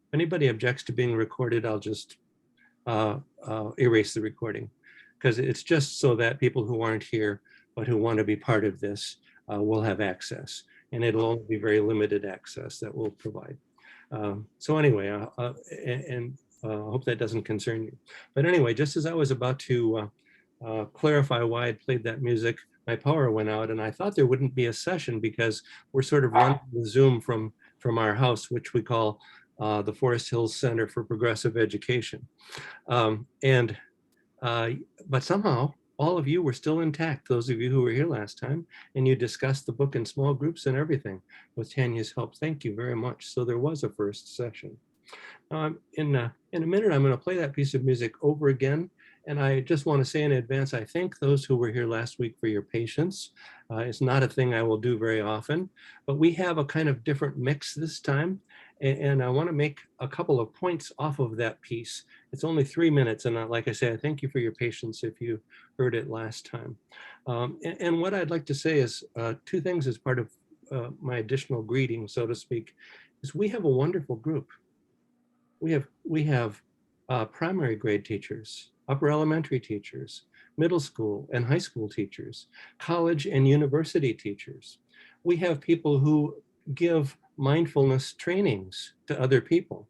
If anybody objects to being recorded, I'll just erase the recording, because it's just so that people who aren't here but who want to be part of this will have access, and it'll only be very limited access that we'll provide. So anyway, I hope that doesn't concern you. But anyway, just as I was about to clarify why I played that music, my power went out, and I thought there wouldn't be a session because we're sort of running the Zoom from our house, which we call the Forest Hills Center for Progressive Education. But somehow all of you were still intact, those of you who were here last time, and you discussed the book in small groups and everything with Tanya's help. Thank you very much. So there was a first session. In a minute, I'm going to play that piece of music over again. And I just want to say in advance, I thank those who were here last week for your patience. It's not a thing I will do very often, but we have a kind of different mix this time. And I want to make a couple of points off of that piece. It's only 3 minutes. And like I say, I thank you for your patience if you heard it last time. And what I'd like to say is 2 things as part of my additional greeting, so to speak, is we have a wonderful group. We have primary grade teachers, upper elementary teachers, middle school and high school teachers, college and university teachers. We have people who give mindfulness trainings to other people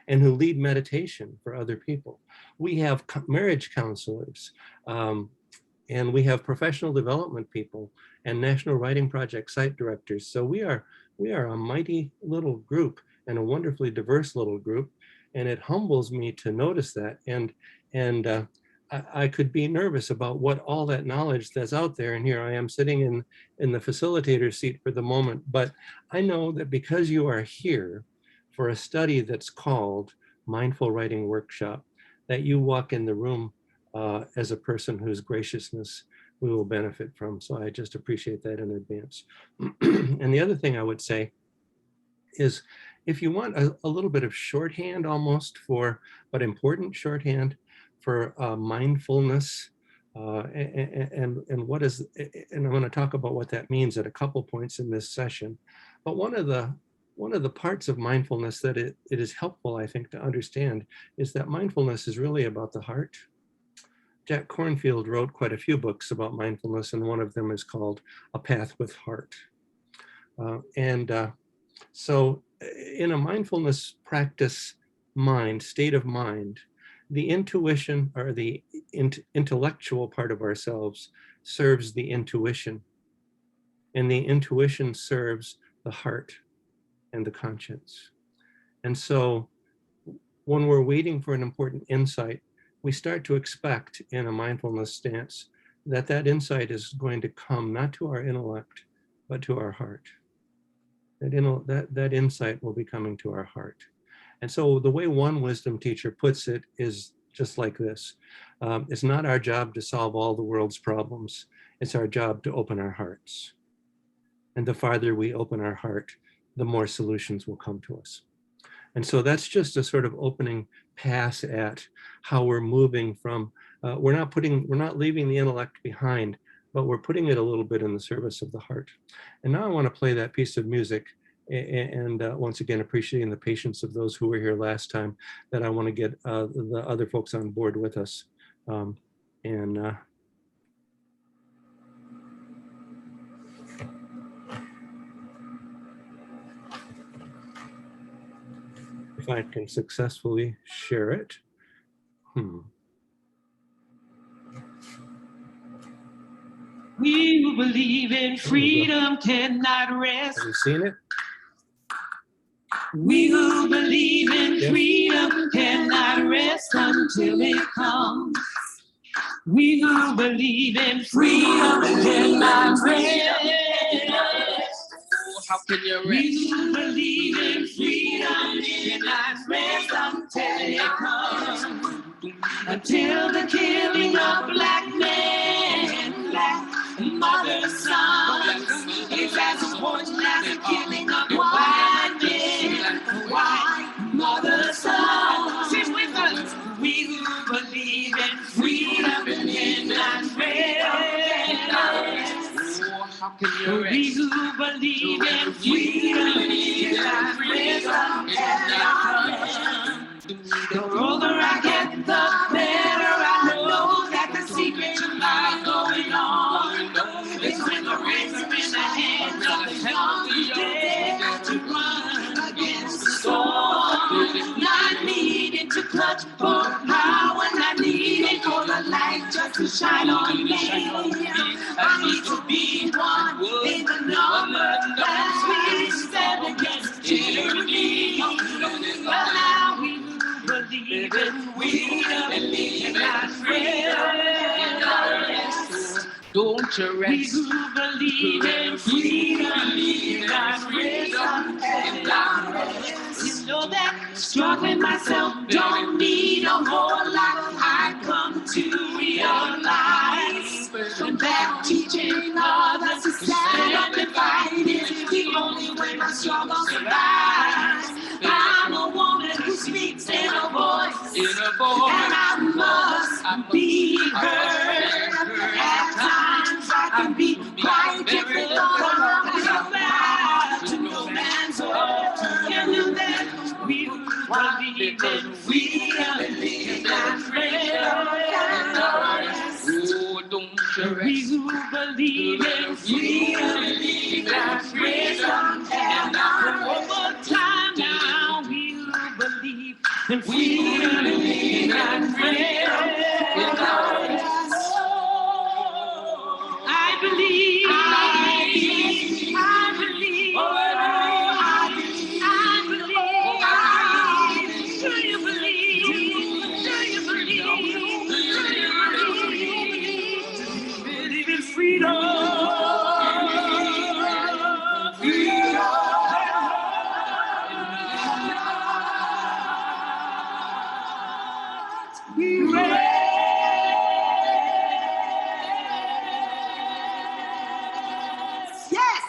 and who lead meditation for other people. We have marriage counselors, and we have professional development people and National Writing Project site directors. So we are a mighty little group and a wonderfully diverse little group. And it humbles me to notice that. And I could be nervous about what all that knowledge that's out there. And here I am sitting in the facilitator seat for the moment. But I know that because you are here for a study that's called Mindful Writing Workshop, that you walk in the room as a person whose graciousness we will benefit from. So I just appreciate that in advance. And the other thing I would say is, if you want a little bit of shorthand almost but important shorthand for mindfulness, and what is, and I'm going to talk about what that means at a couple points in this session. But one of the parts of mindfulness that it is helpful, I think, to understand is that mindfulness is really about the heart. Jack Kornfield wrote quite a few books about mindfulness, and one of them is called A Path with Heart. So in a mindfulness practice state of mind, the intuition or the intellectual part of ourselves serves the intuition, and the intuition serves the heart and the conscience. And so when we're waiting for an important insight, we start to expect in a mindfulness stance that insight is going to come not to our intellect, but to our heart. That insight will be coming to our heart. And so the way one wisdom teacher puts it is just like this. It's not our job to solve all the world's problems. It's our job to open our hearts. And the farther we open our heart, the more solutions will come to us. And so that's just a sort of opening pass at how we're moving from, we're not leaving the intellect behind, but we're putting it a little bit in the service of the heart. And now I want to play that piece of music, and once again, appreciating the patience of those who were here last time, that I want to get the other folks on board with us. If I can successfully share it. We who believe in freedom cannot rest. Have you seen it? We who believe in freedom cannot rest until it comes. We who believe in freedom cannot rest. How can you rest? We who believe in freedom cannot rest until it comes. Until the killing of black men, black mother's sons is as important as the killing of white men, white mother's sons. Sing with us. We who believe in freedom cannot rest. How can you rest? We who believe in freedom cannot rest until it comes. for power and I need it for the light just to shine on me. I need to be one in the number that we stand against tyranny. But now we believe in freedom and not freedom. Don't you We rest. who believe in freedom, in God's freedom, and God rest. You know that struggling myself don't need a whole lot. I come to realize that teaching others to stand up and fight is the only way my struggle survives. I'm a woman who speaks in a voice, and I must be heard. At times I can be quite different, I'm back to no man's word. You know that we believe in freedom and freedom. Oh, don't you We rest. who believe in freedom and freedom. And one more time now, we who believe in freedom and freedom. I believe, I believe, I believe, I believe. Do you believe? Do you believe? Do you believe in freedom? Yes!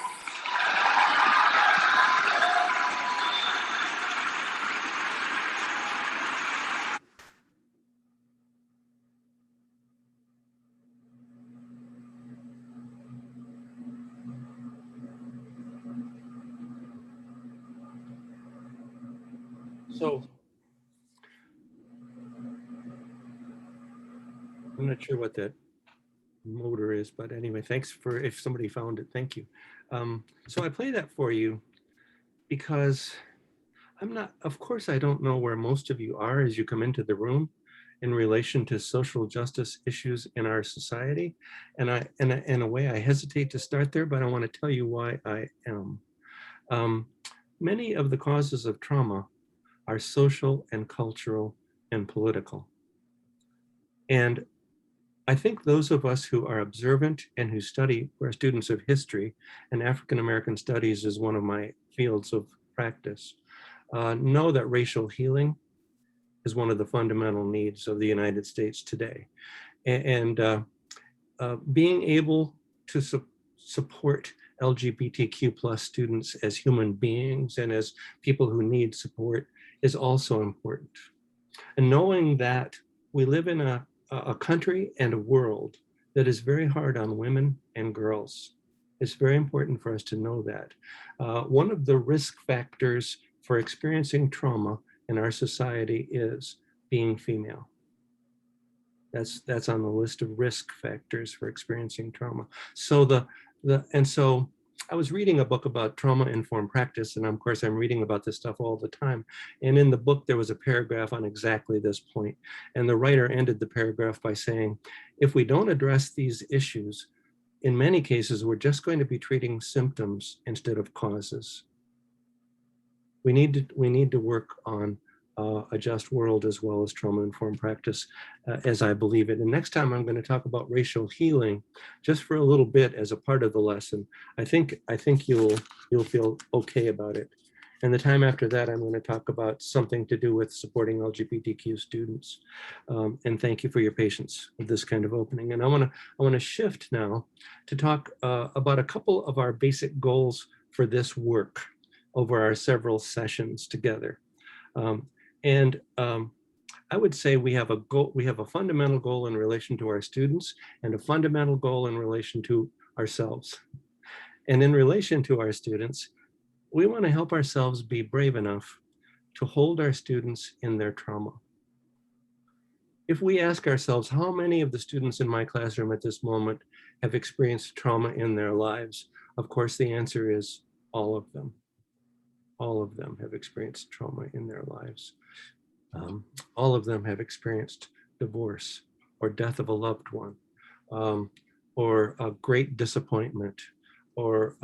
So I'm not sure what that motor is, but anyway, thanks for, if somebody found it, thank you. So I play that for you because I'm not, of course, I don't know where most of you are as you come into the room in relation to social justice issues in our society. And in a way, I hesitate to start there, but I want to tell you why I am. Many of the causes of trauma are social and cultural and political. And I think those of us who are observant and who study, who are students of history, and African American studies is one of my fields of practice, know that racial healing is one of the fundamental needs of the United States today. And being able to support LGBTQ plus students as human beings and as people who need support is also important. And knowing that we live in a country and a world that is very hard on women and girls. It's very important for us to know that. One of the risk factors for experiencing trauma in our society is being female. That's on the list of risk factors for experiencing trauma. So so I was reading a book about trauma-informed practice, and of course I'm reading about this stuff all the time. And in the book, there was a paragraph on exactly this point. And the writer ended the paragraph by saying, if we don't address these issues, in many cases, we're just going to be treating symptoms instead of causes. We need to work on a just world as well as trauma-informed practice, as I believe it. And next time I'm going to talk about racial healing, just for a little bit as a part of the lesson. I think you'll feel okay about it. And the time after that, I'm going to talk about something to do with supporting LGBTQ students. And thank you for your patience with this kind of opening. And I want to shift now to talk about a couple of our basic goals for this work over our several sessions together. I would say we have a goal, we have a fundamental goal in relation to our students and a fundamental goal in relation to ourselves. And in relation to our students, we want to help ourselves be brave enough to hold our students in their trauma. If we ask ourselves, how many of the students in my classroom at this moment have experienced trauma in their lives? Of course, the answer is all of them. All of them have experienced trauma in their lives. Um, all of them have experienced divorce or death of a loved one, um, or a great disappointment, or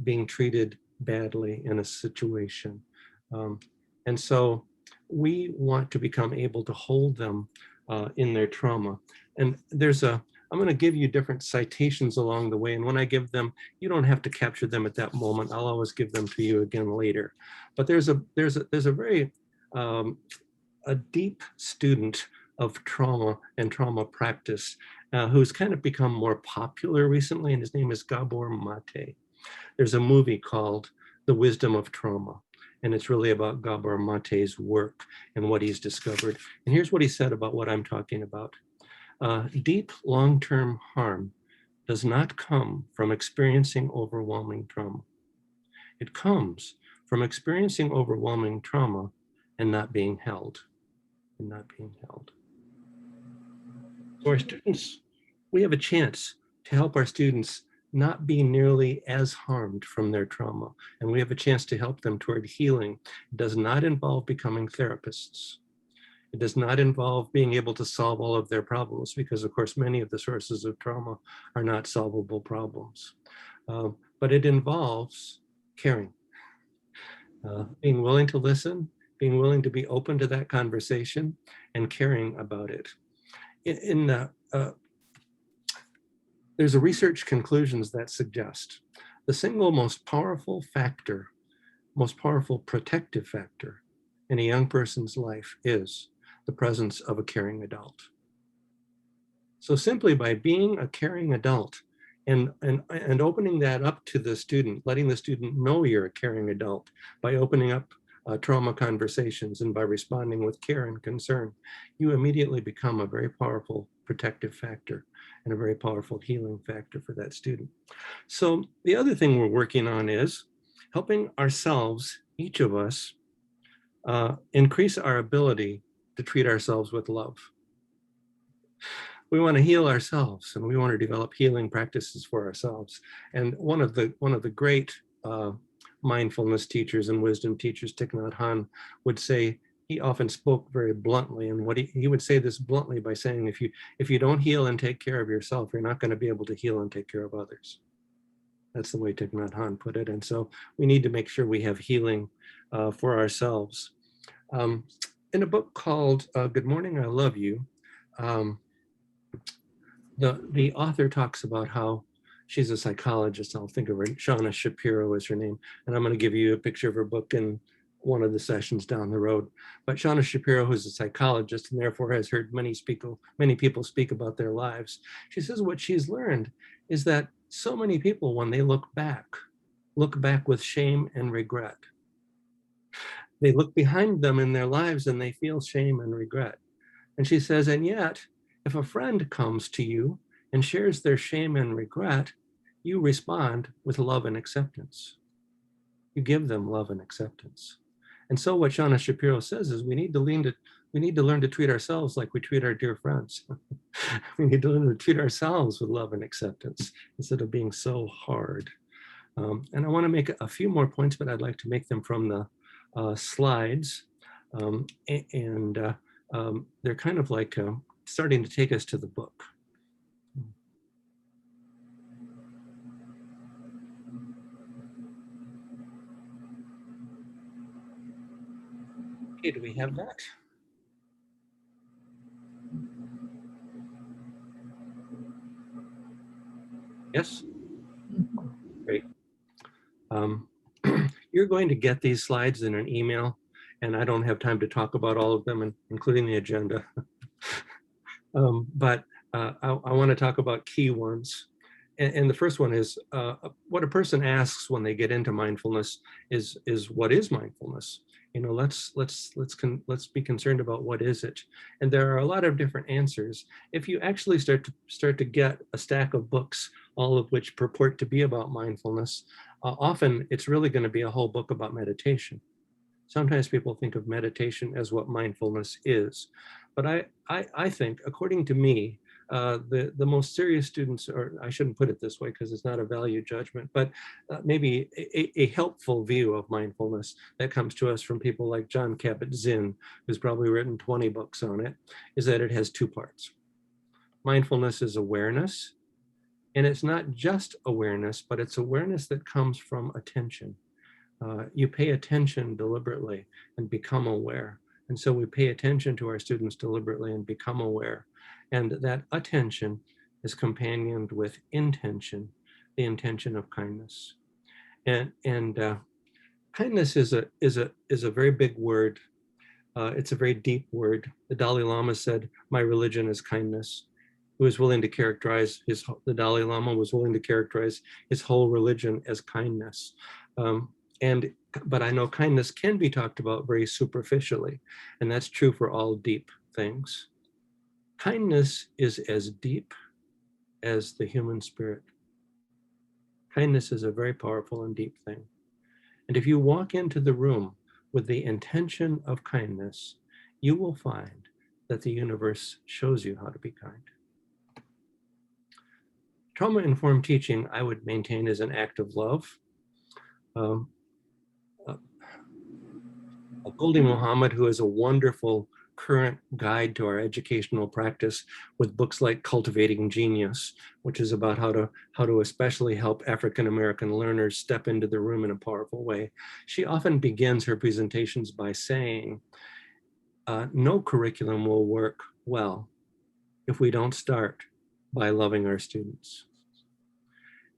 being treated badly in a situation. Um, and so we want to become able to hold them in their trauma. And I'm going to give you different citations along the way. And when I give them, you don't have to capture them at that moment. I'll always give them to you again later. But there's a very a deep student of trauma and trauma practice who's kind of become more popular recently, and his name is Gabor Mate. There's a movie called The Wisdom of Trauma, and it's really about Gabor Mate's work and what he's discovered. And here's what he said about what I'm talking about. Deep long-term harm does not come from experiencing overwhelming trauma. It comes from experiencing overwhelming trauma and not being held. And not being held. So our students, we have a chance to help our students not be nearly as harmed from their trauma. And we have a chance to help them toward healing. It does not involve becoming therapists. It does not involve being able to solve all of their problems, because of course, many of the sources of trauma are not solvable problems. But it involves caring, being willing to listen, being willing to be open to that conversation, and caring about it. There's a research conclusions that suggest the single most powerful factor, most powerful protective factor in a young person's life is the presence of a caring adult. So simply by being a caring adult and opening that up to the student, letting the student know you're a caring adult, by opening up trauma conversations and by responding with care and concern, you immediately become a very powerful protective factor and a very powerful healing factor for that student. So the other thing we're working on is helping ourselves, each of us, increase our ability to treat ourselves with love. We want to heal ourselves, and we want to develop healing practices for ourselves. And one of the great mindfulness teachers and wisdom teachers, Thich Nhat Hanh, would say, he often spoke very bluntly, and what he would say this bluntly by saying, if you don't heal and take care of yourself, you're not going to be able to heal and take care of others. That's the way Thich Nhat Hanh put it. And so we need to make sure we have healing for ourselves. In a book called Good Morning, I Love You, the author talks about how she's a psychologist. I'll think of her, Shauna Shapiro is her name. And I'm going to give you a picture of her book in one of the sessions down the road. But Shauna Shapiro, who's a psychologist and therefore has heard many people speak about their lives, she says what she's learned is that so many people, when they look back with shame and regret. They look behind them in their lives and they feel shame and regret. And she says, and yet, if a friend comes to you and shares their shame and regret, you respond with love and acceptance. You give them love and acceptance. And so what Shauna Shapiro says is we need to learn to treat ourselves like we treat our dear friends. We need to learn to treat ourselves with love and acceptance instead of being so hard. And I want to make a few more points, but I'd like to make them from the slides. They're kind of like starting to take us to the book. Okay, do we have that? Yes? Great. You're going to get these slides in an email, and I don't have time to talk about all of them, including the agenda. But I want to talk about key ones. And the first one is what a person asks when they get into mindfulness is what is mindfulness? You know, let's be concerned about what is it. And there are a lot of different answers. If you actually start to get a stack of books, all of which purport to be about mindfulness, often it's really going to be a whole book about meditation. Sometimes people think of meditation as what mindfulness is. But I think, according to me, The most serious students, or I shouldn't put it this way because it's not a value judgment, but maybe a helpful view of mindfulness that comes to us from people like John Kabat-Zinn, who's probably written 20 books on it, is that it has two parts. Mindfulness is awareness, and it's not just awareness, but it's awareness that comes from attention. You pay attention deliberately and become aware. And so we pay attention to our students deliberately and become aware. And that attention is companioned with intention, the intention of kindness. And kindness is a very big word. It's a very deep word. The Dalai Lama said, "My religion is kindness." He was willing to characterize the Dalai Lama was willing to characterize his whole religion as kindness. But I know kindness can be talked about very superficially, and that's true for all deep things. Kindness is as deep as the human spirit. Kindness is a very powerful and deep thing. And if you walk into the room with the intention of kindness, you will find that the universe shows you how to be kind. Trauma-informed teaching, I would maintain, is an act of love. Goldie Muhammad, who is a wonderful current guide to our educational practice with books like Cultivating Genius, which is about how to especially help African-American learners step into the room in a powerful way. She often begins her presentations by saying, no curriculum will work well if we don't start by loving our students.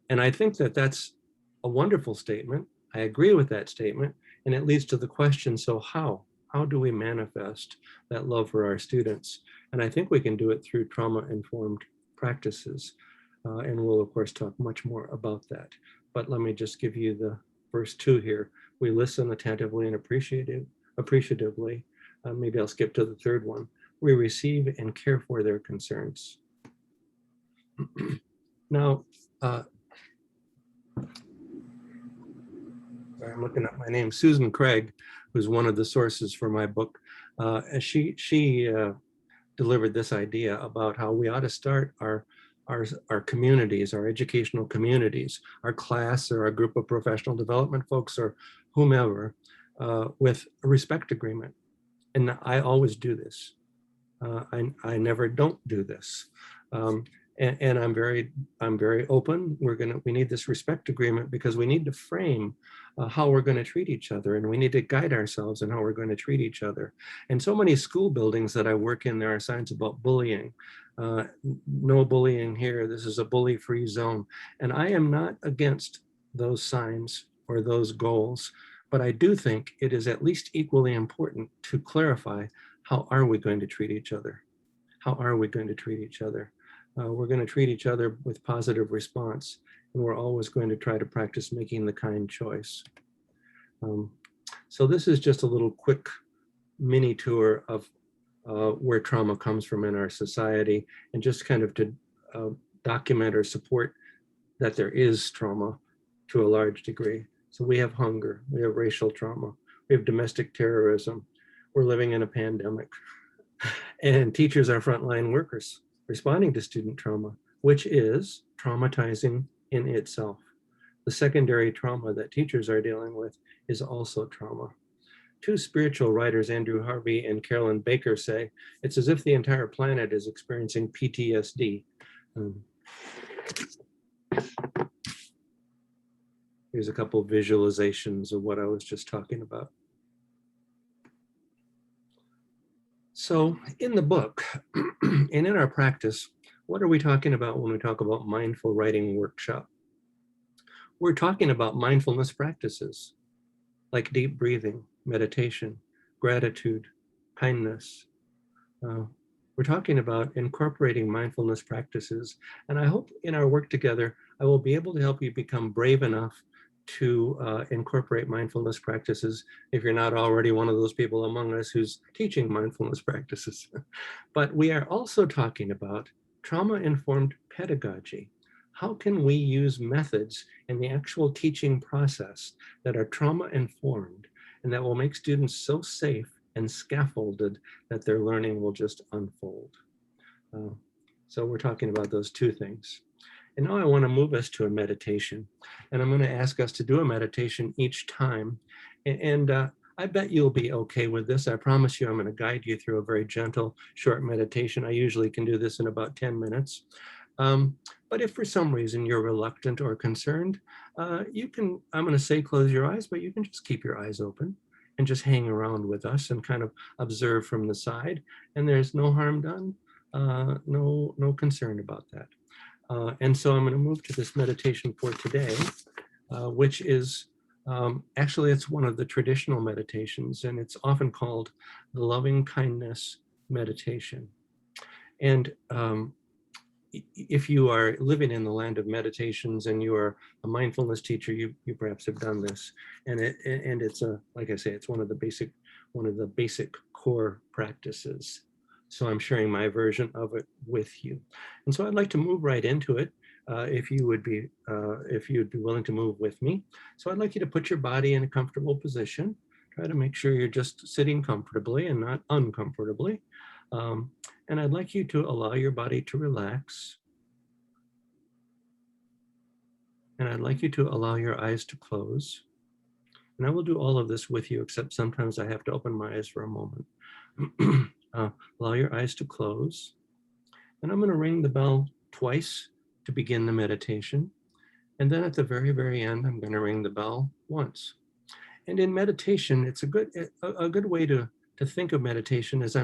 And I think that that's a wonderful statement. I agree with that statement. And it leads to the question, so how? How do we manifest that love for our students? And I think we can do it through trauma-informed practices. And we'll, of course, talk much more about that. But let me just give you the first two here. We listen attentively and appreciatively. Maybe I'll skip to the third one. We receive and care for their concerns. Now, I'm looking at my name, Susan Craig, who's one of the sources for my book. She delivered this idea about how we ought to start our communities, our educational communities, our class or our group of professional development folks or whomever, with a respect agreement. And I always do this. I never don't do this. And I'm very open. We need this respect agreement because we need to frame how we're going to treat each other, and we need to guide ourselves in how we're going to treat each other. And so many school buildings that I work in, there are signs about bullying. No bullying here. This is a bully-free zone. And I am not against those signs or those goals, but I do think it is at least equally important to clarify, how are we going to treat each other? How are we going to treat each other? We're going to treat each other with positive response, and we're always going to try to practice making the kind choice. So this is just a little quick mini tour of where trauma comes from in our society, and just kind of to document or support that there is trauma to a large degree. So we have hunger, we have racial trauma, we have domestic terrorism, we're living in a pandemic, and teachers are frontline workers responding to student trauma, which is traumatizing in itself. The secondary trauma that teachers are dealing with is also trauma. Two spiritual writers, Andrew Harvey and Carolyn Baker, say it's as if the entire planet is experiencing PTSD. Here's a couple of visualizations of what I was just talking about. So in the book and in our practice, what are we talking about when we talk about mindful writing workshop? We're talking about mindfulness practices like deep breathing, meditation, gratitude, kindness. We're talking about incorporating mindfulness practices. And I hope in our work together, I will be able to help you become brave enough to incorporate mindfulness practices if you're not already one of those people among us who's teaching mindfulness practices. But we are also talking about trauma-informed pedagogy. How can we use methods in the actual teaching process that are trauma-informed and that will make students so safe and scaffolded that their learning will just unfold? So we're talking about those two things. And now I want to move us to a meditation. And I'm going to ask us to do a meditation each time. And I bet you'll be okay with this. I promise you I'm going to guide you through a very gentle, short meditation. I usually can do this in about 10 minutes. But if for some reason you're reluctant or concerned, you can, I'm going to say close your eyes, but you can just keep your eyes open and just hang around with us and kind of observe from the side. And there's no harm done, no concern about that. And so I'm going to move to this meditation for today, which is actually, it's one of the traditional meditations, and it's often called the loving kindness meditation. And if you are living in the land of meditations and you are a mindfulness teacher, you perhaps have done this. And it's like I say, it's one of the basic core practices. So I'm sharing my version of it with you. And so I'd like to move right into it. If you'd be willing to move with me. So I'd like you to put your body in a comfortable position. Try to make sure you're just sitting comfortably and not uncomfortably. And I'd like you to allow your body to relax. And I'd like you to allow your eyes to close. And I will do all of this with you, except sometimes I have to open my eyes for a moment. Allow your eyes to close. And I'm going to ring the bell twice to begin the meditation. And then at the very, very end, I'm going to ring the bell once. And in meditation, it's a good way to think of meditation is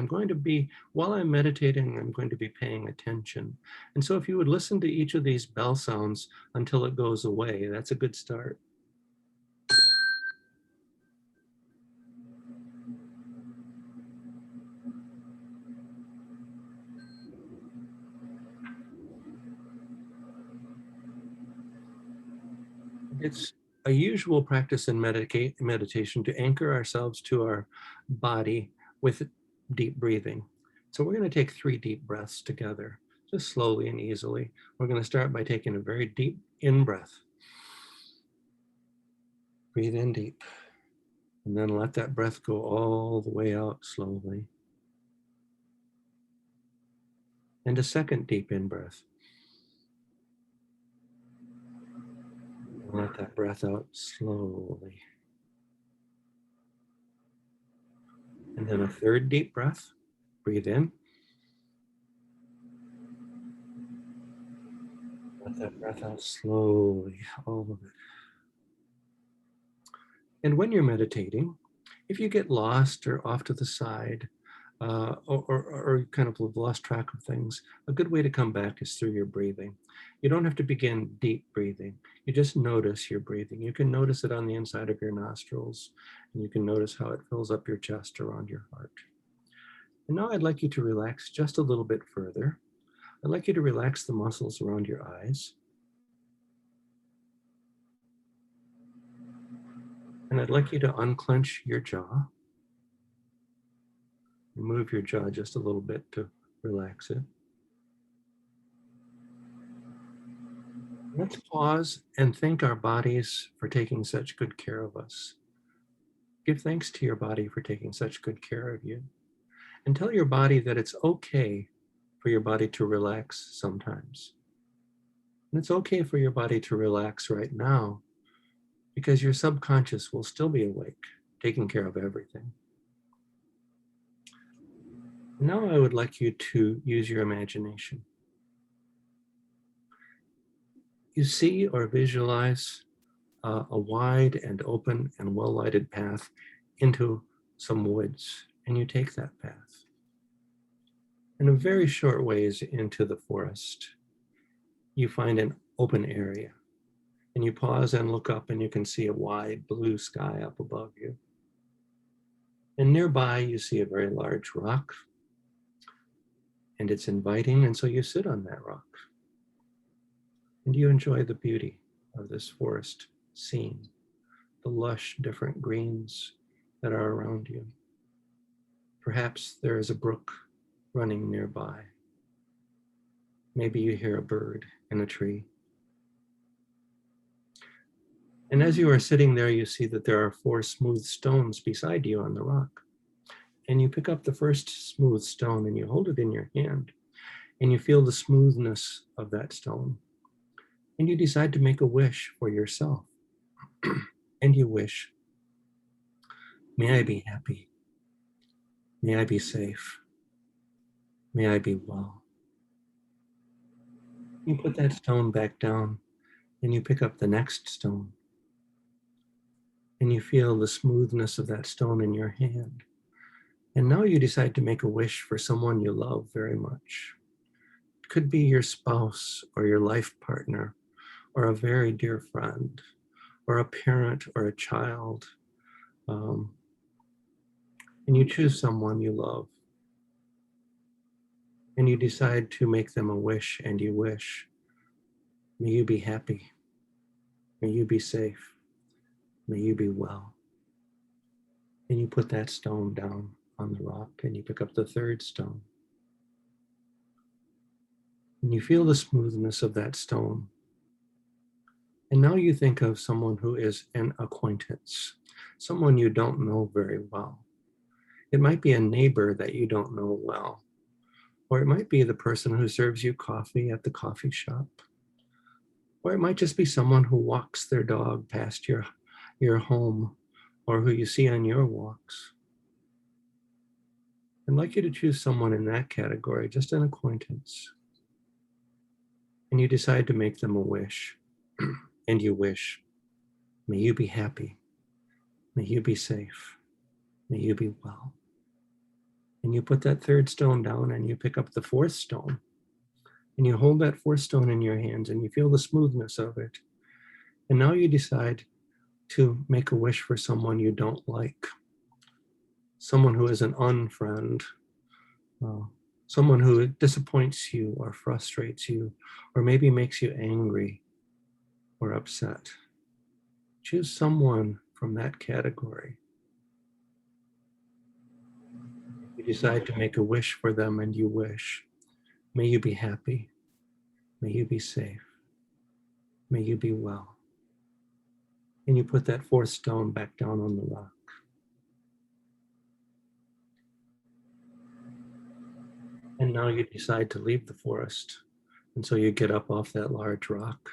while I'm meditating, I'm going to be paying attention. And so if you would listen to each of these bell sounds until it goes away, that's a good start. It's a usual practice in meditation to anchor ourselves to our body with deep breathing. So we're going to take 3 deep breaths together, just slowly and easily. We're going to start by taking a very deep in-breath. Breathe in deep, and then let that breath go all the way out slowly. And a second deep in-breath. Let that breath out slowly. And then a third deep breath. Breathe in. Let that breath out slowly, all of it. And when you're meditating, if you get lost or off to the side, or kind of lost track of things, a good way to come back is through your breathing. You don't have to begin deep breathing. You just notice your breathing. You can notice it on the inside of your nostrils, and you can notice how it fills up your chest around your heart. And now I'd like you to relax just a little bit further. I'd like you to relax the muscles around your eyes. And I'd like you to unclench your jaw. Move your jaw just a little bit to relax it. Let's pause and thank our bodies for taking such good care of us. Give thanks to your body for taking such good care of you. And tell your body that it's okay for your body to relax sometimes. And it's okay for your body to relax right now because your subconscious will still be awake, taking care of everything. Now I would like you to use your imagination. You see or visualize a wide and open and well-lighted path into some woods, and you take that path. In a very short ways into the forest, you find an open area, and you pause and look up, and you can see a wide blue sky up above you. And nearby, you see a very large rock, and it's inviting, and so you sit on that rock. And you enjoy the beauty of this forest scene, the lush different greens that are around you. Perhaps there is a brook running nearby. Maybe you hear a bird in a tree. And as you are sitting there, you see that there are 4 smooth stones beside you on the rock. And you pick up the first smooth stone and you hold it in your hand. and you feel the smoothness of that stone. And you decide to make a wish for yourself. And you wish, may I be happy. May I be safe. May I be well. You put that stone back down and you pick up the next stone. And you feel the smoothness of that stone in your hand. And now you decide to make a wish for someone you love very much. It could be your spouse or your life partner or a very dear friend or a parent or a child. And you choose someone you love. And you decide to make them a wish, and you wish, may you be happy. May you be safe. May you be well. And you put that stone down on the rock and you pick up the third stone. And you feel the smoothness of that stone. And now you think of someone who is an acquaintance, someone you don't know very well. It might be a neighbor that you don't know well, or it might be the person who serves you coffee at the coffee shop, or it might just be someone who walks their dog past your home, or who you see on your walks. I'd like you to choose someone in that category, just an acquaintance. And you decide to make them a wish. And you wish, may you be happy. May you be safe. May you be well. And you put that third stone down and you pick up the fourth stone. And you hold that fourth stone in your hands and you feel the smoothness of it. And now you decide to make a wish for someone you don't like. Someone who is an unfriend. Someone who disappoints you or frustrates you, or maybe makes you angry or upset. Choose someone from that category. You decide to make a wish for them and you wish, may you be happy. May you be safe. May you be well. And you put that fourth stone back down on the rock. And now you decide to leave the forest. And so you get up off that large rock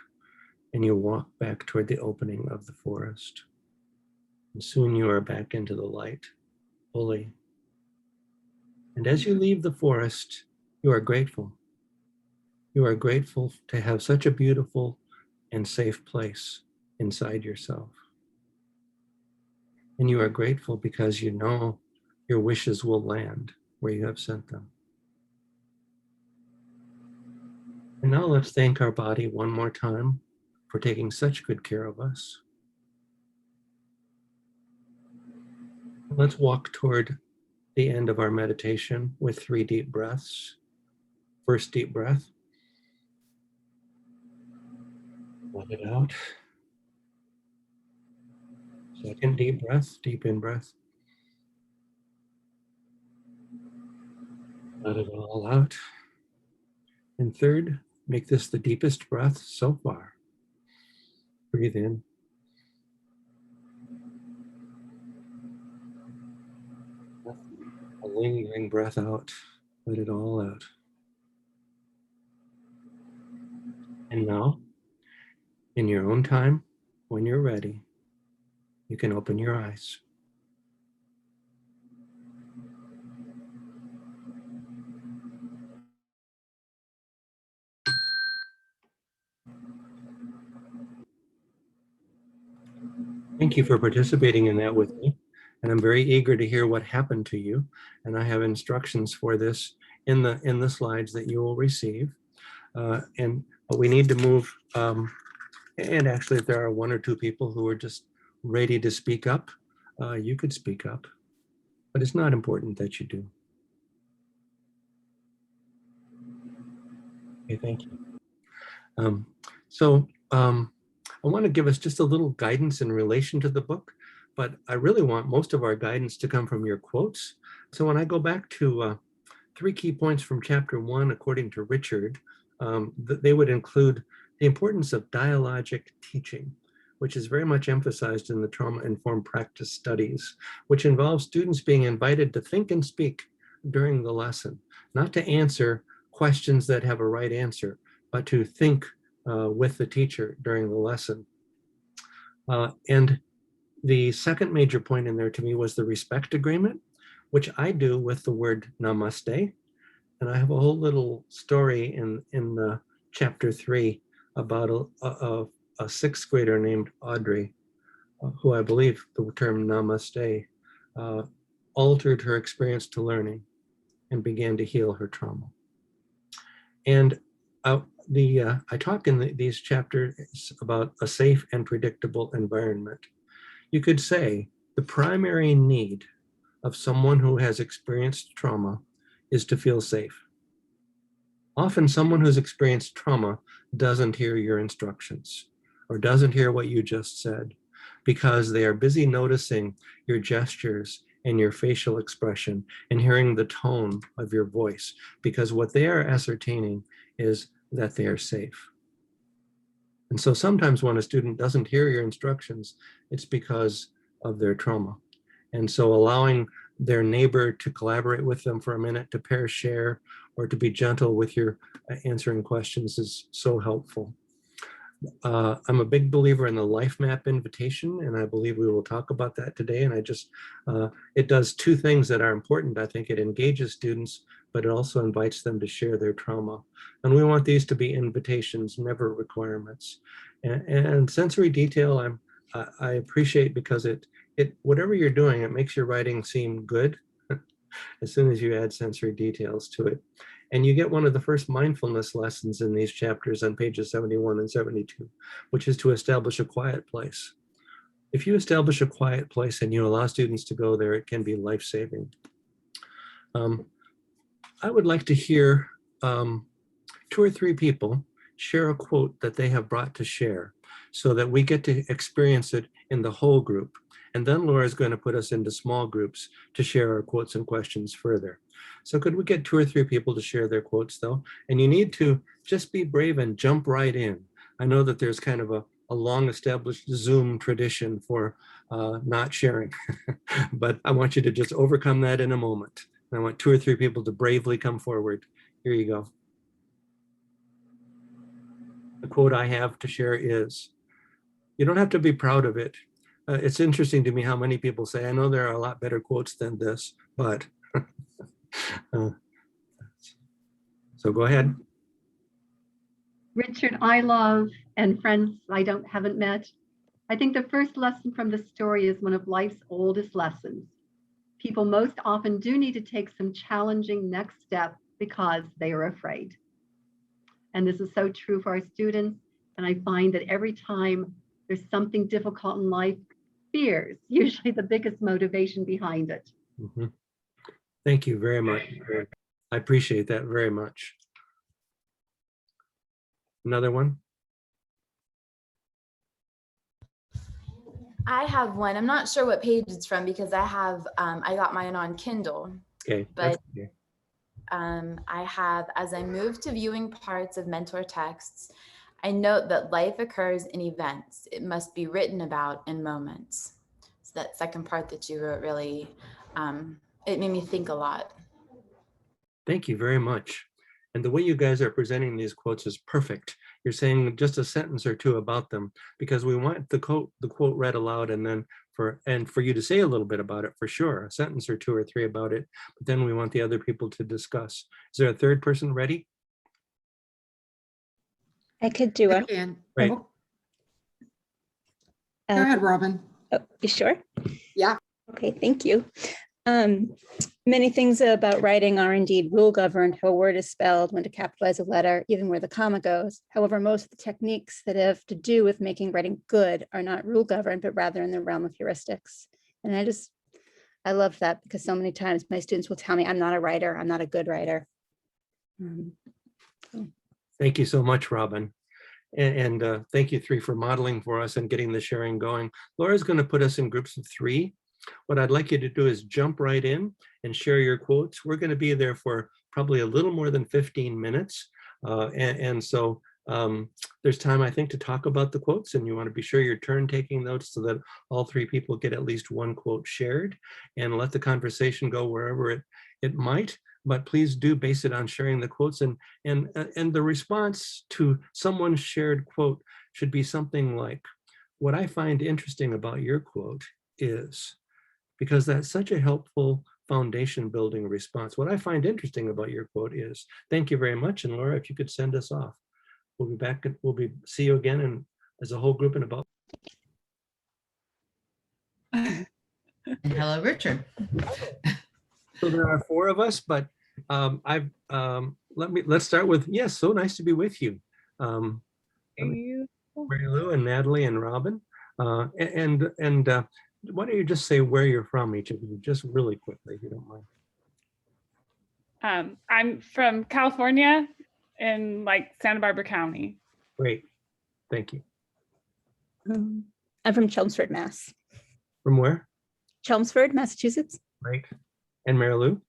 and you walk back toward the opening of the forest. And soon you are back into the light, fully. And as you leave the forest, you are grateful. You are grateful to have such a beautiful and safe place inside yourself. And you are grateful because you know your wishes will land where you have sent them. And now let's thank our body one more time for taking such good care of us. Let's walk toward the end of our meditation with 3 deep breaths. First deep breath. Let it out. Second deep breath, deep in breath. Let it all out. And third, make this the deepest breath so far. Breathe in. A lingering breath out. Let it all out. And now, in your own time, when you're ready, you can open your eyes. Thank you for participating in that with me. And I'm very eager to hear what happened to you. And I have instructions for this in the slides that you will receive. But we need to move. And actually, if there are 1 or 2 people who are just ready to speak up, you could speak up. But it's not important that you do. Okay, thank you. I want to give us just a little guidance in relation to the book, but I really want most of our guidance to come from your quotes. So when I go back to 3 key points from chapter 1, according to Richard, they would include the importance of dialogic teaching, which is very much emphasized in the trauma-informed practice studies, which involves students being invited to think and speak during the lesson, not to answer questions that have a right answer, but to think with the teacher during the lesson. And the second major point in there to me was the respect agreement, which I do with the word namaste. And I have a whole little story in chapter 3 about a sixth grader named Audrey, who I believe the term namaste altered her experience to learning and began to heal her trauma. And I talk in these chapters about a safe and predictable environment. You could say the primary need of someone who has experienced trauma is to feel safe. Often someone who's experienced trauma doesn't hear your instructions or doesn't hear what you just said because they are busy noticing your gestures and your facial expression and hearing the tone of your voice, because what they are ascertaining is that they are safe. And so sometimes when a student doesn't hear your instructions, it's because of their trauma. And so allowing their neighbor to collaborate with them for a minute, to pair share, or to be gentle with your answering questions is so helpful. I'm a big believer in the life map invitation, and I believe we will talk about that today. And it does two things that are important. I think it engages students, but it also invites them to share their trauma. And we want these to be invitations, never requirements. And sensory detail, I appreciate, because whatever you're doing, it makes your writing seem good as soon as you add sensory details to it. And you get one of the first mindfulness lessons in these chapters on pages 71 and 72, which is to establish a quiet place. If you establish a quiet place and you allow students to go there, it can be life-saving. I would like to hear 2 or 3 people share a quote that they have brought to share so that we get to experience it in the whole group. And then Laura is going to put us into small groups to share our quotes and questions further. So could we get 2 or 3 people to share their quotes though? And you need to just be brave and jump right in. I know that there's kind of a long established Zoom tradition for not sharing, but I want you to just overcome that in a moment. And I want 2 or 3 people to bravely come forward. Here you go. The quote I have to share is, you don't have to be proud of it. It's interesting to me how many people say, I know there are a lot better quotes than this, but so go ahead. Richard, I love, and friends I haven't met. I think the first lesson from the story is one of life's oldest lessons. People most often do need to take some challenging next step because they are afraid. And this is so true for our students. And I find that every time there's something difficult in life, fear is usually the biggest motivation behind it. Mm-hmm. Thank you very much. I appreciate that very much. Another one? I have one. I'm not sure what page it's from because I got mine on Kindle. Okay. But okay. I have, as I move to viewing parts of mentor texts, I note that life occurs in events. It must be written about in moments. So that second part that you wrote really, it made me think a lot. Thank you very much. And the way you guys are presenting these quotes is perfect. You're saying just a sentence or 2 about them because we want the quote read aloud, and then for you to say a little bit about it, for sure, a sentence or 2 or 3 about it, but then we want the other people to discuss. Is there a third person ready? I could do it. Right. Go ahead, Robin. Oh, you sure? Yeah. Okay, thank you. Many things about writing are indeed rule governed, how a word is spelled, when to capitalize a letter, even where the comma goes. However, most of the techniques that have to do with making writing good are not rule governed, but rather in the realm of heuristics. And I love that because so many times my students will tell me, I'm not a writer, I'm not a good writer. Thank you so much, Robin. And thank you 3 for modeling for us and getting the sharing going. Laura's going to put us in groups of 3. What I'd like you to do is jump right in and share your quotes. We're going to be there for probably a little more than 15 minutes. So there's time, I think, to talk about the quotes, and you want to be sure you're turn taking notes so that all 3 people get at least 1 quote shared, and let the conversation go wherever it might. but please do base it on sharing the quotes, and the response to someone's shared quote should be something like, what I find interesting about your quote is, because that's such a helpful foundation building response. What I find interesting about your quote is, thank you very much. And Laura, if you could send us off, we'll be back. See you again and as a whole group in about. And hello, Richard. So there are 4 of us, but let's start with, yes, so nice to be with you. Mary Lou and Natalie and Robin. Why don't you just say where you're from, each of you, just really quickly, if you don't mind. I'm from California in like Santa Barbara County. Great, thank you. I'm from Chelmsford, Mass. From where? Chelmsford, Massachusetts. Great. And Mary Lou?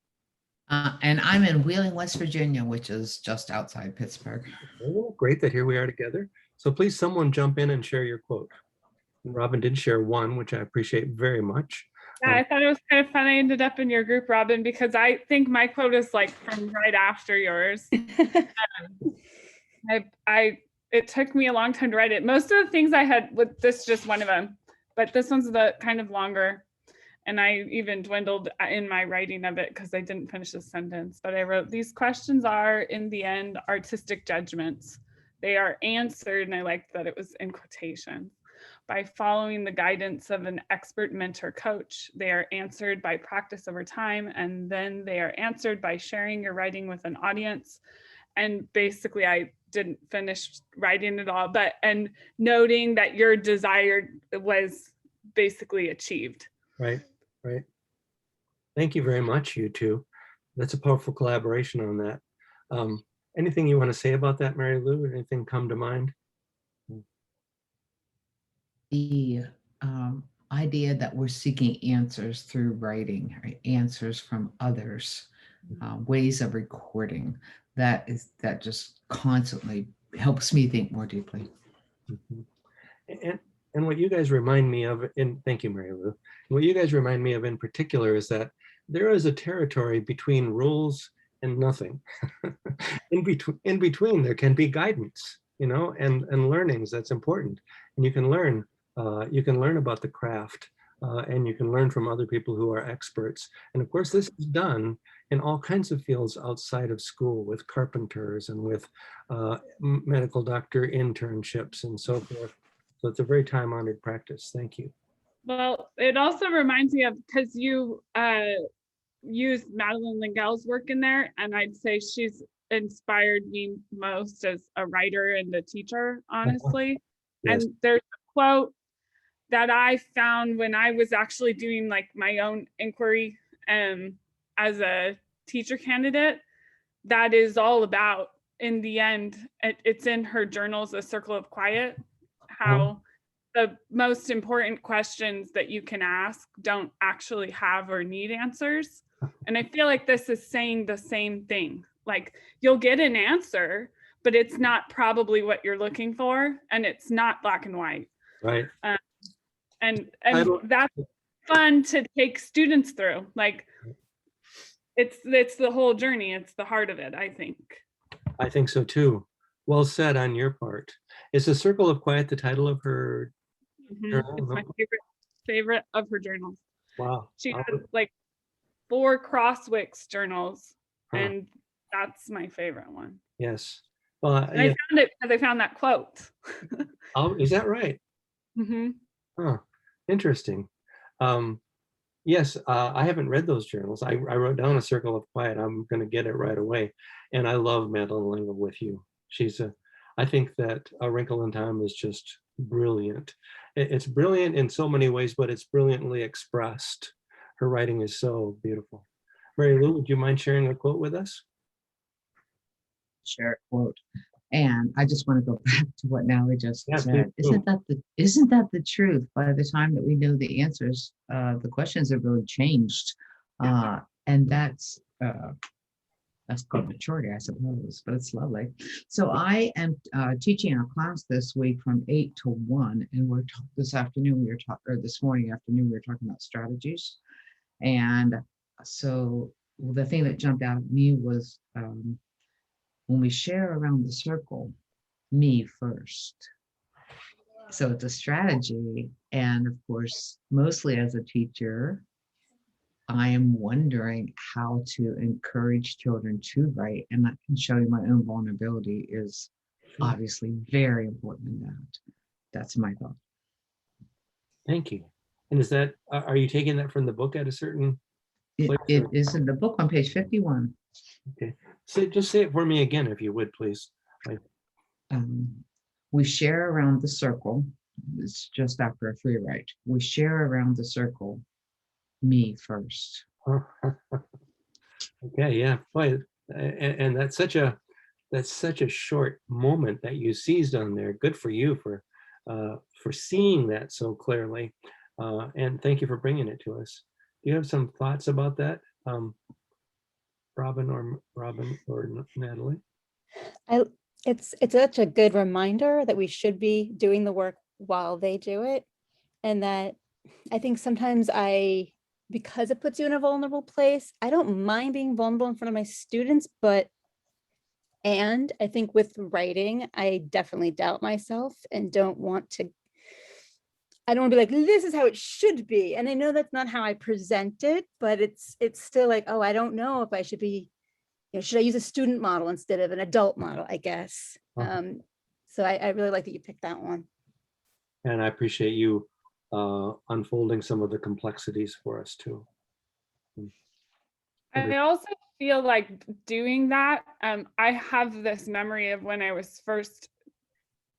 And I'm in Wheeling, West Virginia, which is just outside Pittsburgh. Oh, great that here we are together. So please, someone jump in and share your quote. Robin did share one, which I appreciate very much. Yeah, I thought it was kind of fun. I ended up in your group, Robin, because I think my quote is like from right after yours. It took me a long time to write it. Most of the things I had with this, just one of them, but this one's the kind of longer. And I even dwindled in my writing of it because I didn't finish the sentence. But I wrote, these questions are, in the end, artistic judgments. They are answered, and I liked that it was in quotation, by following the guidance of an expert mentor coach. They are answered by practice over time, and then they are answered by sharing your writing with an audience. And basically, I didn't finish writing it all, and noting that your desire was basically achieved. Right. Right. Thank you very much, you two. That's a powerful collaboration on that. Anything you want to say about that, Mary Lou? Anything come to mind? The idea that we're seeking answers through writing, right? Answers from others, ways of recording, that just constantly helps me think more deeply. Mm-hmm. And what you guys remind me of, and thank you, Mary Lou, what you guys remind me of in particular is that there is a territory between rules and nothing. In between, there can be guidance, and learnings that's important. And you can learn about the craft, and you can learn from other people who are experts. And of course, this is done in all kinds of fields outside of school, with carpenters and with medical doctor internships and so forth. So it's a very time-honored practice. Thank you. Well, it also reminds me of, because you used Madeline Lingel's work in there, and I'd say she's inspired me most as a writer and a teacher, honestly. Yes. And there's a quote that I found when I was actually doing like my own inquiry as a teacher candidate, that is all about, in the end, it's in her journals, A Circle of Quiet, how the most important questions that you can ask don't actually have or need answers. And I feel like this is saying the same thing. Like, you'll get an answer, but it's not probably what you're looking for, and it's not black and white. Right. And that's fun to take students through. Like, it's the whole journey. It's the heart of it, I think. I think so too. Well said on your part. Is A Circle of Quiet the title of her journal? It's my favorite of her journals. Wow. She has like 4 Crosswicks journals, and that's my favorite one. Yes. Well, and I found it because I found that quote. Oh, is that right? Mm-hmm. Oh, interesting. Yes, I haven't read those journals. I wrote down A Circle of Quiet. I'm going to get it right away. And I love Madeline Lingel with you. I think that A Wrinkle in Time is just brilliant. It's brilliant in so many ways, but it's brilliantly expressed. Her writing is so beautiful. Mary Lou, would you mind sharing a quote with us? Share a quote. And I just want to go back to what Natalie just said. Please. Isn't that the truth? By the time that we know the answers, the questions have really changed. And that's called maturity, I suppose, but it's lovely. So I am teaching a class this week from 8 to 1, and this morning afternoon, we were talking about strategies. And so the thing that jumped out at me was when we share around the circle, me first. So it's a strategy. And of course, mostly as a teacher, I am wondering how to encourage children to write, and that can show you my own vulnerability is obviously very important in that. That's my thought. Thank you. And is that, are you taking that from the book at a certain place? It is in the book on page 51. Okay. So just say it for me again, if you would, please. We share around the circle. It's just after a free write. We share around the circle, me first. Okay, yeah, boy, and that's such a short moment that you seized on there. Good for you for seeing that so clearly, and thank you for bringing it to us. Do you have some thoughts about that, Robin or Natalie? It's such a good reminder that we should be doing the work while they do it, and that I think sometimes because it puts you in a vulnerable place, I don't mind being vulnerable in front of my students, and I think with writing, I definitely doubt myself and I don't want to be like, this is how it should be. And I know that's not how I present it, but it's still like, oh, I don't know if I should be, should I use a student model instead of an adult model, I guess. So I really like that you picked that one. And I appreciate you unfolding some of the complexities for us too. I also feel like doing that. I have this memory of when I was first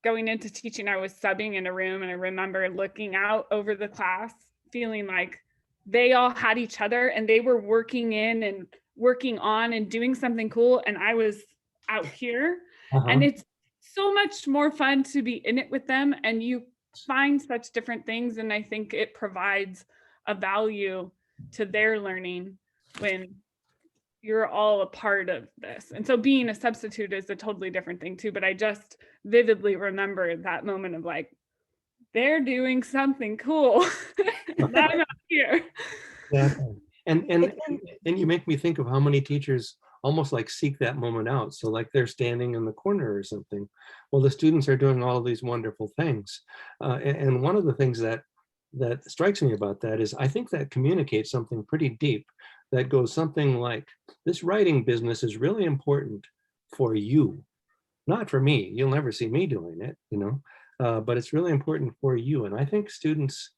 going into teaching, I was subbing in a room, and I remember looking out over the class, feeling like they all had each other and they were working in and working on and doing something cool. And I was out here. And it's so much more fun to be in it with them, and you find such different things. And I think it provides a value to their learning when you're all a part of this. And so being a substitute is a totally different thing too, but I just vividly remember that moment of like, they're doing something cool. I'm out here. Yeah. And you make me think of how many teachers almost like seek that moment out. So like they're standing in the corner or something. Well, the students are doing all of these wonderful things. And one of the things that strikes me about that is I think that communicates something pretty deep that goes something like, this writing business is really important for you, not for me. You'll never see me doing it, but it's really important for you. And I think students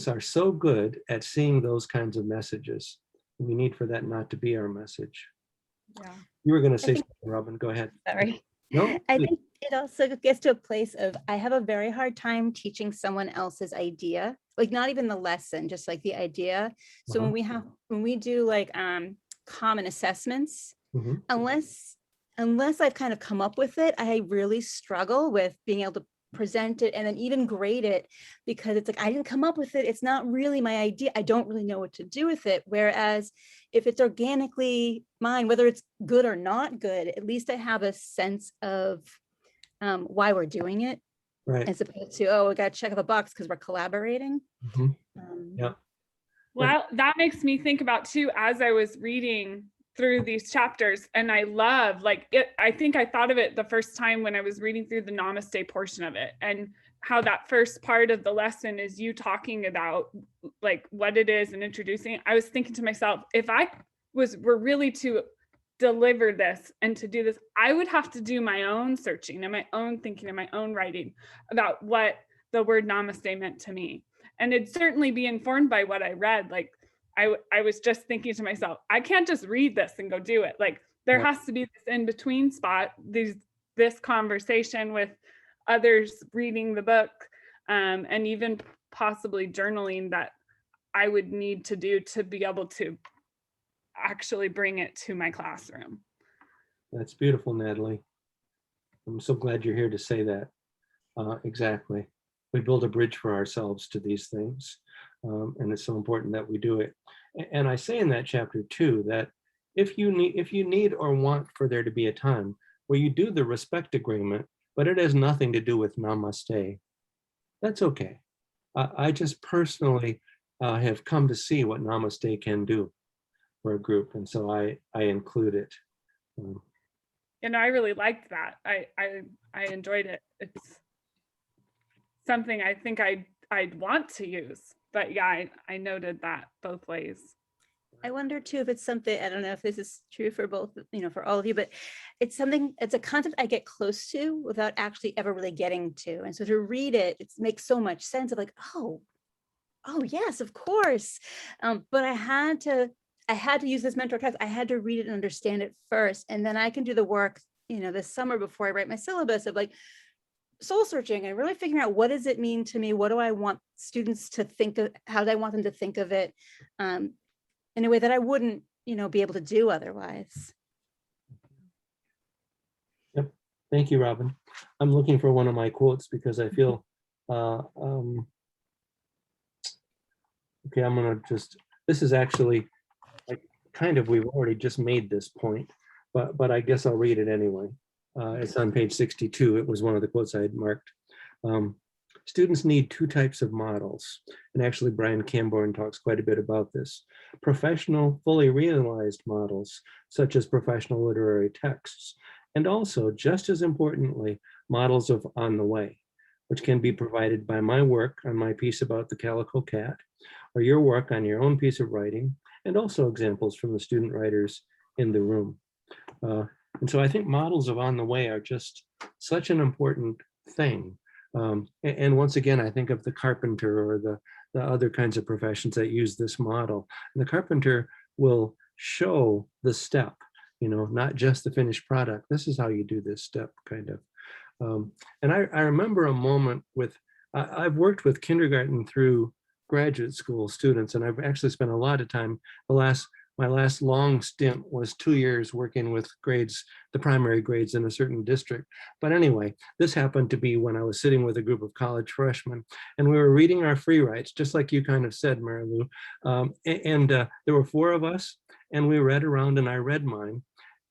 are so good at seeing those kinds of messages. We need for that not to be our message. Yeah. You were going to say something, Robin. Go ahead. Sorry. No, I think it also gets to a place of, I have a very hard time teaching someone else's idea, like not even the lesson, just like the idea. So when we do like common assessments, unless I've kind of come up with it, I really struggle with being able to present it and then even grade it, because it's like, I didn't come up with it. It's not really my idea. I don't really know what to do with it. Whereas if it's organically mine, whether it's good or not good, at least I have a sense of why we're doing it, right? As opposed to, oh, we got to check off a box because we're collaborating. Yeah. Well, that makes me think about too, as I was reading through these chapters, and I love I think I thought of it the first time when I was reading through the namaste portion of it, and how that first part of the lesson is you talking about like what it is and introducing it. I was thinking to myself, if I were really to deliver this and to do this, I would have to do my own searching and my own thinking and my own writing about what the word namaste meant to me. And it'd certainly be informed by what I read. Like I was just thinking to myself, I can't just read this and go do it. Like there has to be this in between spot, this conversation with others reading the book, and even possibly journaling that I would need to do to be able to actually bring it to my classroom. That's beautiful, Natalie. I'm so glad you're here to say that. Exactly. We build a bridge for ourselves to these things. And it's so important that we do it. And I say in that chapter too, that if you need or want for there to be a time where you do the respect agreement, but it has nothing to do with namaste, that's okay. I just personally have come to see what namaste can do. for a group. And so I include it. And I really liked that. I enjoyed it. It's something I think I'd want to use. But yeah, I noted that both ways. I wonder too if it's something, I don't know if this is true for both, for all of you, but it's a concept I get close to without actually ever really getting to. And so to read it, it makes so much sense of like, oh yes, of course. But I had to use this mentor text. I had to read it and understand it first. And then I can do the work, this summer before I write my syllabus of like soul searching and really figuring out what does it mean to me? What do I want students to think of? How do I want them to think of it? In a way that I wouldn't, be able to do otherwise. Yep. Thank you, Robin. I'm looking for one of my quotes because I feel, okay, I'm gonna this is actually like we've already just made this point, but I guess I'll read it anyway. It's on page 62. It was one of the quotes I had marked. Students need two types of models. And actually, Brian Camborne talks quite a bit about this. Professional, fully realized models, such as professional literary texts, and also, just as importantly, models of on the way, which can be provided by my work on my piece about the Calico Cat, or your work on your own piece of writing, and also examples from the student writers in the room. And so I think models of on the way are just such an important thing. And once again, I think of the carpenter or the other kinds of professions that use this model. And the carpenter will show the step, not just the finished product. This is how you do this step, kind of. And I remember a moment I've worked with kindergarten through graduate school students, and I've actually spent a lot of time, my last long stint was 2 years working with the primary grades in a certain district. But anyway, this happened to be when I was sitting with a group of college freshmen, and we were reading our free writes, just like you kind of said, Mary Lou. There were 4 of us, and we read around, and I read mine.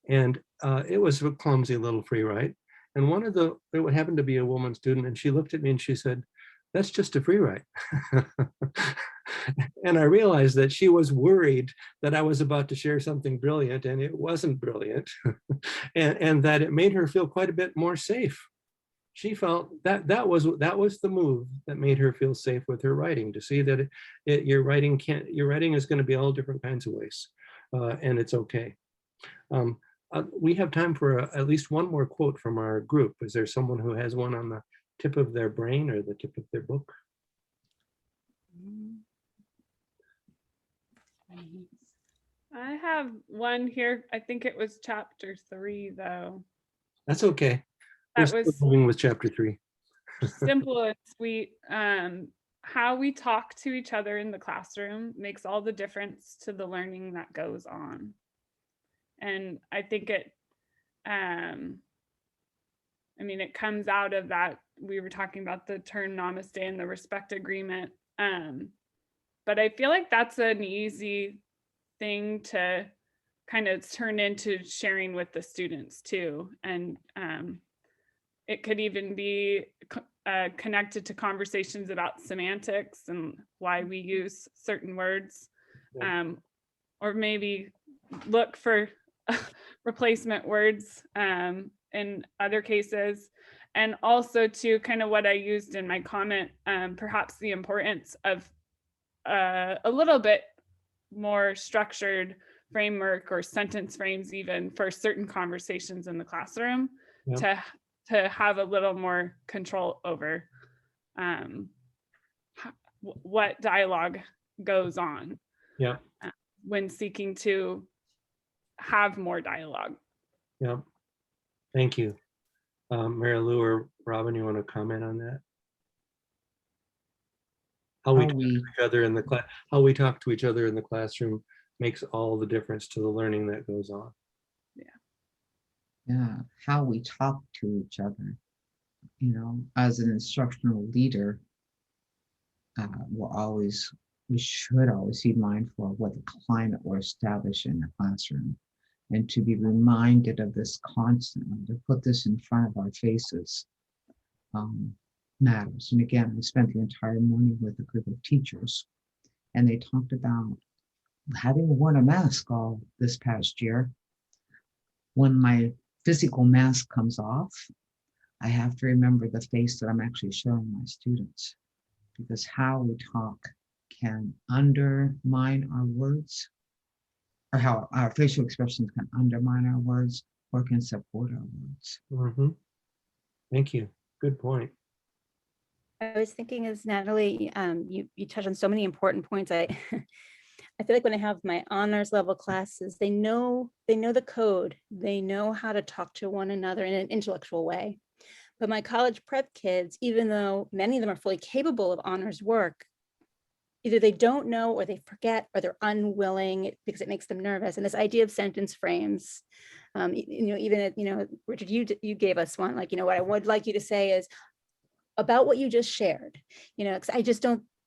And it was a clumsy little free write. And it happened to be a woman student, and she looked at me and she said, "That's just a free write." And I realized that she was worried that I was about to share something brilliant, and it wasn't brilliant, and that it made her feel quite a bit more safe. She felt that was the move that made her feel safe with her writing, to see that your writing is going to be all different kinds of ways, and it's okay. We have time for at least one more quote from our group. Is there someone who has one on the tip of their brain or the tip of their book? I have one here. I think it was chapter 3, though. That's okay. That was moving with chapter 3. simple and sweet. How we talk to each other in the classroom makes all the difference to the learning that goes on. And I think it comes out of that. We were talking about the term namaste and the respect agreement. But I feel like that's an easy thing to kind of turn into sharing with the students too. And it could even be connected to conversations about semantics and why we use certain words, or maybe look for replacement words in other cases. And also to kind of what I used in my comment, perhaps the importance of a little bit more structured framework or sentence frames even for certain conversations in the classroom, to have a little more control over what dialogue goes on when seeking to have more dialogue. Yeah, thank you. Mary Lou or Robin, you want to comment on that? How we talk to each other in the classroom makes all the difference to the learning that goes on. Yeah, how we talk to each other. As an instructional leader, we should always be mindful of what the climate we're establishing in the classroom, and to be reminded of this constantly, to put this in front of our faces matters. And again, I spent the entire morning with a group of teachers, and they talked about having worn a mask all this past year, when my physical mask comes off, I have to remember the face that I'm actually showing my students, because how we talk can undermine our words, or how our facial expressions can undermine our words or can support our words. Mhm. Thank you. Good point. I was thinking as Natalie, you touched on so many important points. I I feel like when I have my honors level classes, they know the code. They know how to talk to one another in an intellectual way. But my college prep kids, even though many of them are fully capable of honors work, either they don't know or they forget or they're unwilling because it makes them nervous. And this idea of sentence frames, even Richard, you gave us one, like, what I would like you to say is about what you just shared, because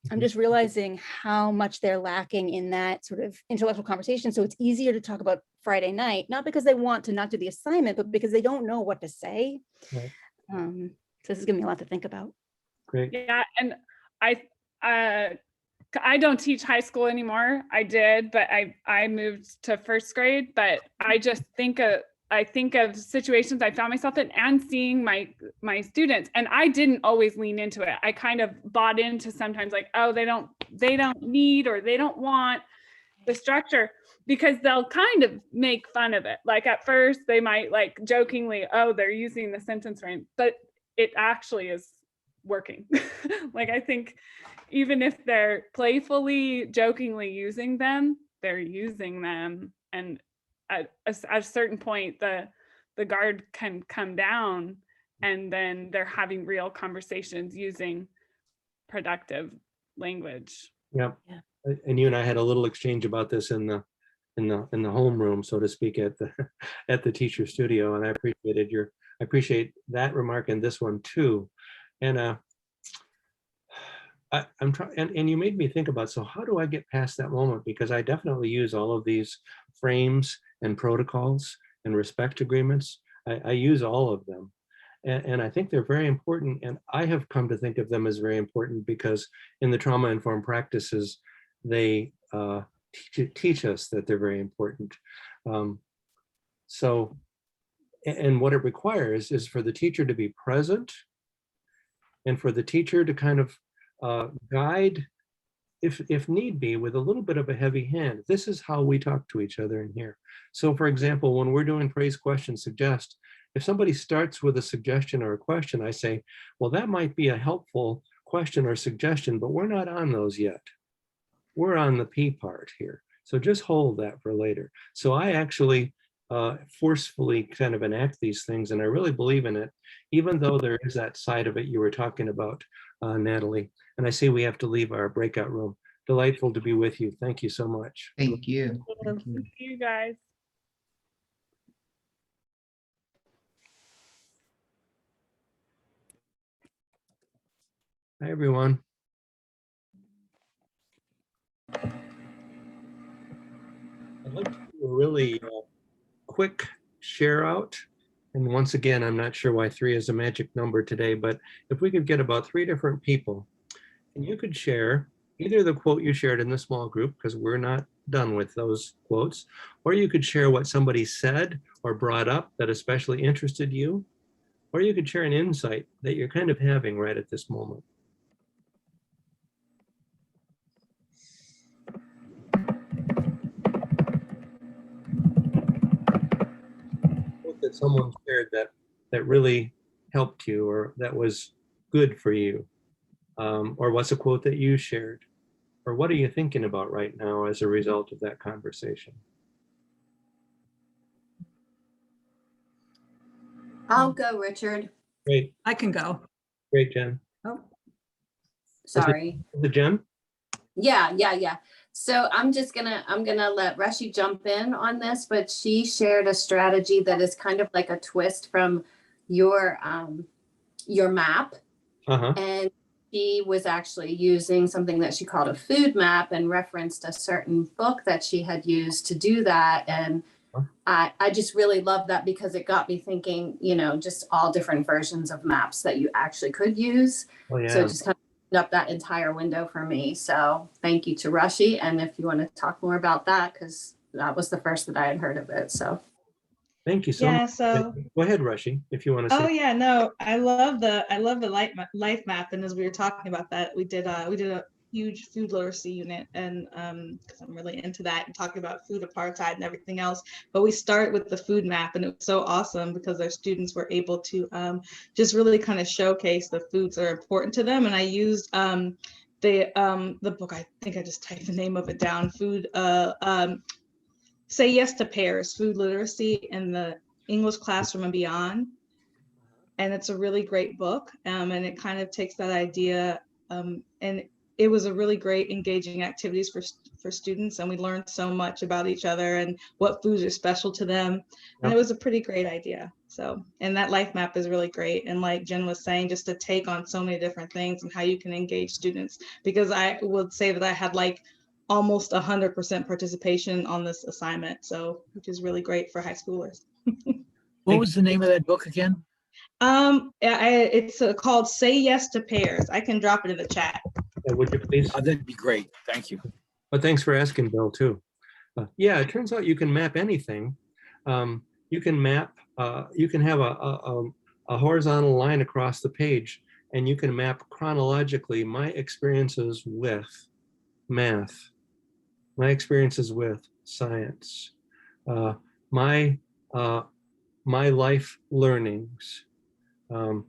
I'm just realizing how much they're lacking in that sort of intellectual conversation. So it's easier to talk about Friday night, not because they want to not do the assignment, but because they don't know what to say. Right. So this is giving me a lot to think about. Great. Yeah, and I don't teach high school anymore. I did, but I moved to first grade. But I just think of situations I found myself in and seeing my students, and I didn't always lean into it. I kind of bought into sometimes like, oh, they don't need or they don't want the structure, because they'll kind of make fun of it. Like at first they might like jokingly, oh, they're using the sentence frame, but it actually is working. Like I think even if they're playfully, jokingly using them, they're using them. And at a certain point, the guard can come down, and then they're having real conversations using productive language. Yeah. Yeah. And you and I had a little exchange about this in the homeroom, so to speak, at the teacher studio, and I appreciate that remark and this one too. And I'm trying, and you made me think about, so how do I get past that moment? Because I definitely use all of these frames and protocols and respect agreements. I use all of them. And I think they're very important. And I have come to think of them as very important because in the trauma-informed practices, they teach us that they're very important. And what it requires is for the teacher to be present and for the teacher to kind of guide, if need be, with a little bit of a heavy hand. This is how we talk to each other in here. So for example, when we're doing praise, question, suggest, if somebody starts with a suggestion or a question, I say, well, that might be a helpful question or suggestion, but we're not on those yet. We're on the P part here. So just hold that for later. So I actually forcefully kind of enact these things, and I really believe in it, even though there is that side of it you were talking about, Natalie. And I see we have to leave our breakout room. Delightful to be with you. Thank you so much. Thank you. Thank you. Thank you guys. Hi, everyone. I'd like to do a really quick share out. And once again, I'm not sure why 3 is a magic number today, but if we could get about 3 different people, and you could share either the quote you shared in the small group, because we're not done with those quotes, or you could share what somebody said or brought up that especially interested you, or you could share an insight that you're kind of having right at this moment. That someone shared that really helped you, or that was good for you, or what's a quote that you shared, or what are you thinking about right now as a result of that conversation? I'll go, Richard. Great. I can go. Great, Jen. Oh, Sorry. The Jen? Yeah. So I'm gonna let Reshi jump in on this, but she shared a strategy that is kind of like a twist from your map. Uh-huh. And she was actually using something that she called a food map and referenced a certain book that she had used to do that. And I just really love that because it got me thinking, just all different versions of maps that you actually could use. Oh, yeah. So it just kind of up that entire window for me. So thank you to Rushy. And if you want to talk more about that, because that was the first that I had heard of it. So Thank you so Yeah, much. so Go ahead, Rushy, if you want to say. oh yeah, no, I love the life map. And as we were talking about that, we did a huge food literacy unit, and because I'm really into that and talking about food apartheid and everything else. But we start with the food map, and it was so awesome because our students were able to just really kind of showcase the foods that are important to them. And I used the book, I think I just typed the name of it down, Say Yes to Pears, Food Literacy in the English Classroom and Beyond. And it's a really great book. And it kind of takes that idea, and it was a really great engaging activities for students. And we learned so much about each other and what foods are special to them. And it was a pretty great idea. So, and that life map is really great. And like Jen was saying, just to take on so many different things and how you can engage students, because I would say that I had like almost 100% participation on this assignment. So, which is really great for high schoolers. What was the name of that book again? It's called Say Yes to Pears. I can drop it in the chat. Yeah, would you please? That'd be great. Thank you. But thanks for asking, Bill, too. Yeah, it turns out you can map anything. You can map, you can have a horizontal line across the page, and you can map chronologically my experiences with math, my experiences with science, my life learnings. And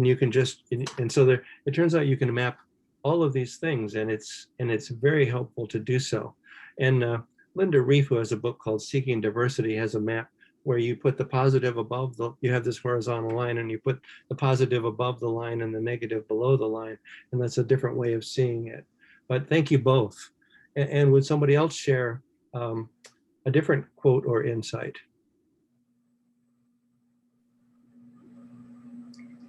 you can just, and so there, it turns out you can map all of these things, and it's very helpful to do so. And Linda Reef, who has a book called Seeking Diversity, has a map where you put the positive above you have this horizontal line, and you put the positive above the line and the negative below the line. And that's a different way of seeing it. But thank you both. And would somebody else share a different quote or insight?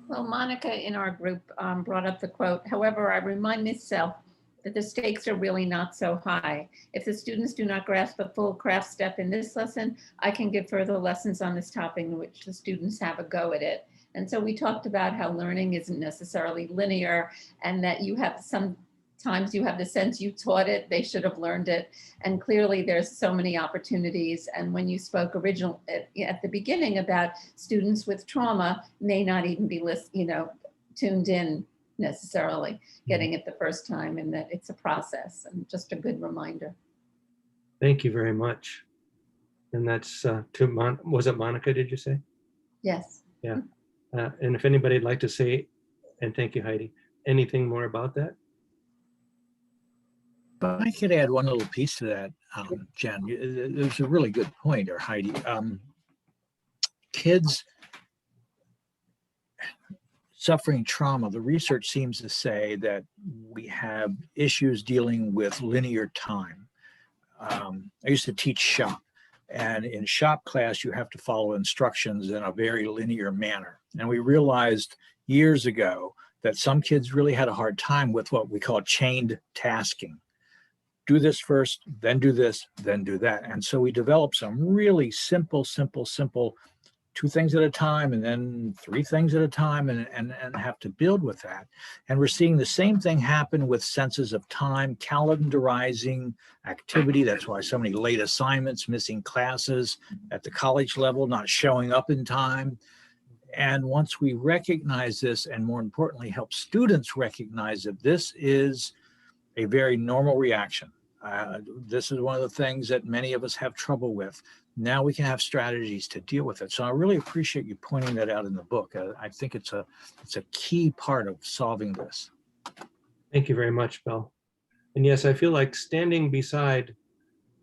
Well, Monica in our group brought up the quote, however, I remind myself that the stakes are really not so high. If the students do not grasp a full craft step in this lesson, I can give further lessons on this topic in which the students have a go at it. And so we talked about how learning isn't necessarily linear, and that you have sometimes you have the sense you taught it, they should have learned it. And clearly there's so many opportunities. And when you spoke at the beginning about students with trauma may not even be tuned in necessarily, getting it the first time, and that it's a process, and just a good reminder. Thank you very much. And that's was it Monica, did you say? Yes. Yeah. And if anybody'd like to say, and thank you, Heidi, anything more about that? But I could add one little piece to that, Jen. There's a really good point there, Heidi. Kids suffering trauma, the research seems to say that we have issues dealing with linear time. I used to teach shop, and in shop class, you have to follow instructions in a very linear manner. And we realized years ago that some kids really had a hard time with what we call chained tasking. Do this first, then do this, then do that. And so we developed some really simple 2 things at a time, and then 3 things at a time, and have to build with that. And we're seeing the same thing happen with senses of time, calendarizing activity. That's why so many late assignments, missing classes at the college level, not showing up in time. And once we recognize this, and more importantly, help students recognize that this is a very normal reaction. This is one of the things that many of us have trouble with. Now we can have strategies to deal with it. So I really appreciate you pointing that out in the book. I think it's a key part of solving this. Thank you very much, Bill. And yes, I feel like standing beside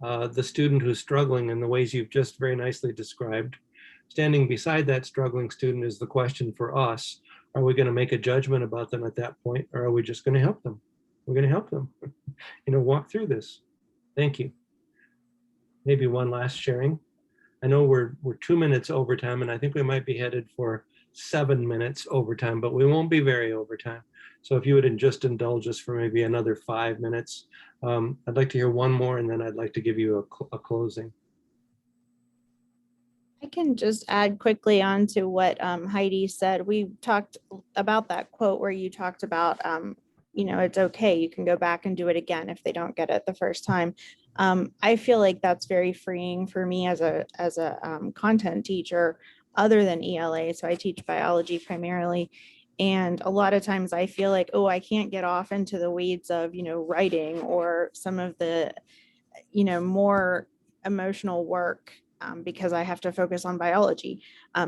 the student who's struggling in the ways you've just very nicely described, standing beside that struggling student is the question for us. Are we going to make a judgment about them at that point, or are we just going to help them? We're going to help them, walk through this. Thank you. Maybe one last sharing. I know we're 2 minutes overtime, and I think we might be headed for 7 minutes overtime, but we won't be very overtime. So if you would just indulge us for maybe another 5 minutes, I'd like to hear one more, and then I'd like to give you a closing. I can just add quickly on to what Heidi said. We talked about that quote where you talked about it's okay. You can go back and do it again if they don't get it the first time. I feel like that's very freeing for me as a content teacher other than ELA. So I teach biology primarily. And a lot of times I feel like, oh, I can't get off into the weeds of, writing or some of the, more emotional work because I have to focus on biology.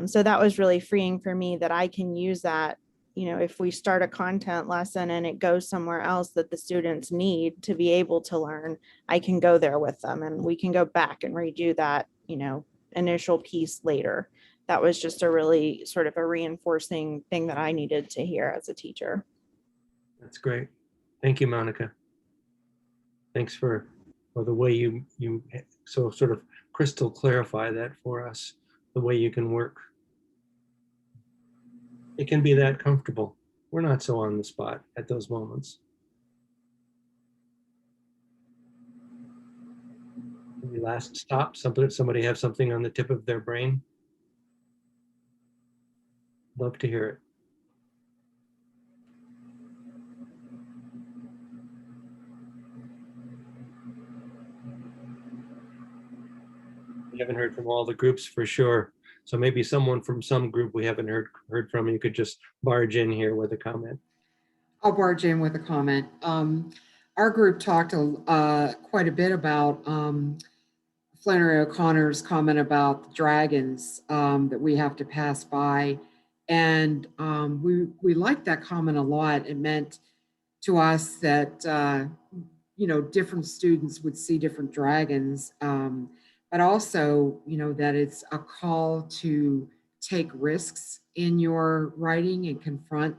So that was really freeing for me that I can use that, if we start a content lesson and it goes somewhere else that the students need to be able to learn, I can go there with them and we can go back and redo that, initial piece later. That was just a really sort of a reinforcing thing that I needed to hear as a teacher. That's great. Thank you, Monica. Thanks for the way you so sort of crystal clarify that for us, the way you can work. It can be that comfortable. We're not so on the spot at those moments. Any last stop? Somebody have something on the tip of their brain? Love to hear it. We haven't heard from all the groups for sure. So maybe someone from some group we haven't heard from, you could just barge in here with a comment. I'll barge in with a comment. Our group talked quite a bit about Flannery O'Connor's comment about the dragons that we have to pass by. And we liked that comment a lot. It meant to us that, different students would see different dragons, but also, that it's a call to take risks in your writing and confront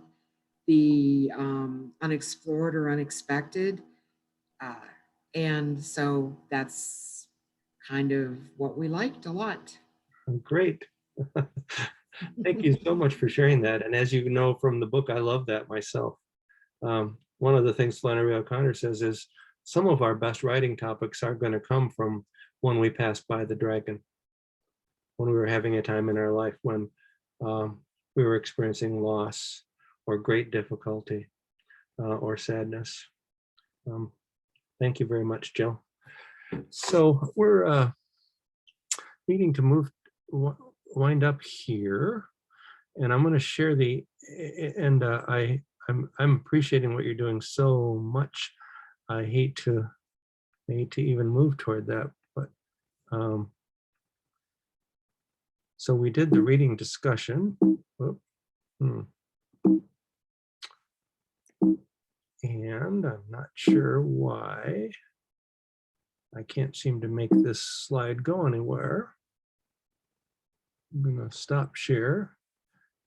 the unexplored or unexpected. And so that's kind of what we liked a lot. Great. Thank you so much for sharing that. And as you know from the book, I love that myself. One of the things Flannery O'Connor says is some of our best writing topics are going to come from when we passed by the dragon, when we were having a time in our life when we were experiencing loss or great difficulty or sadness. Thank you very much, Jill. So we're needing to wind up here, and I'm going to share and I'm appreciating what you're doing so much. I hate to even move toward that, but so we did the reading discussion. And I'm not sure why I can't seem to make this slide go anywhere. I'm going to stop share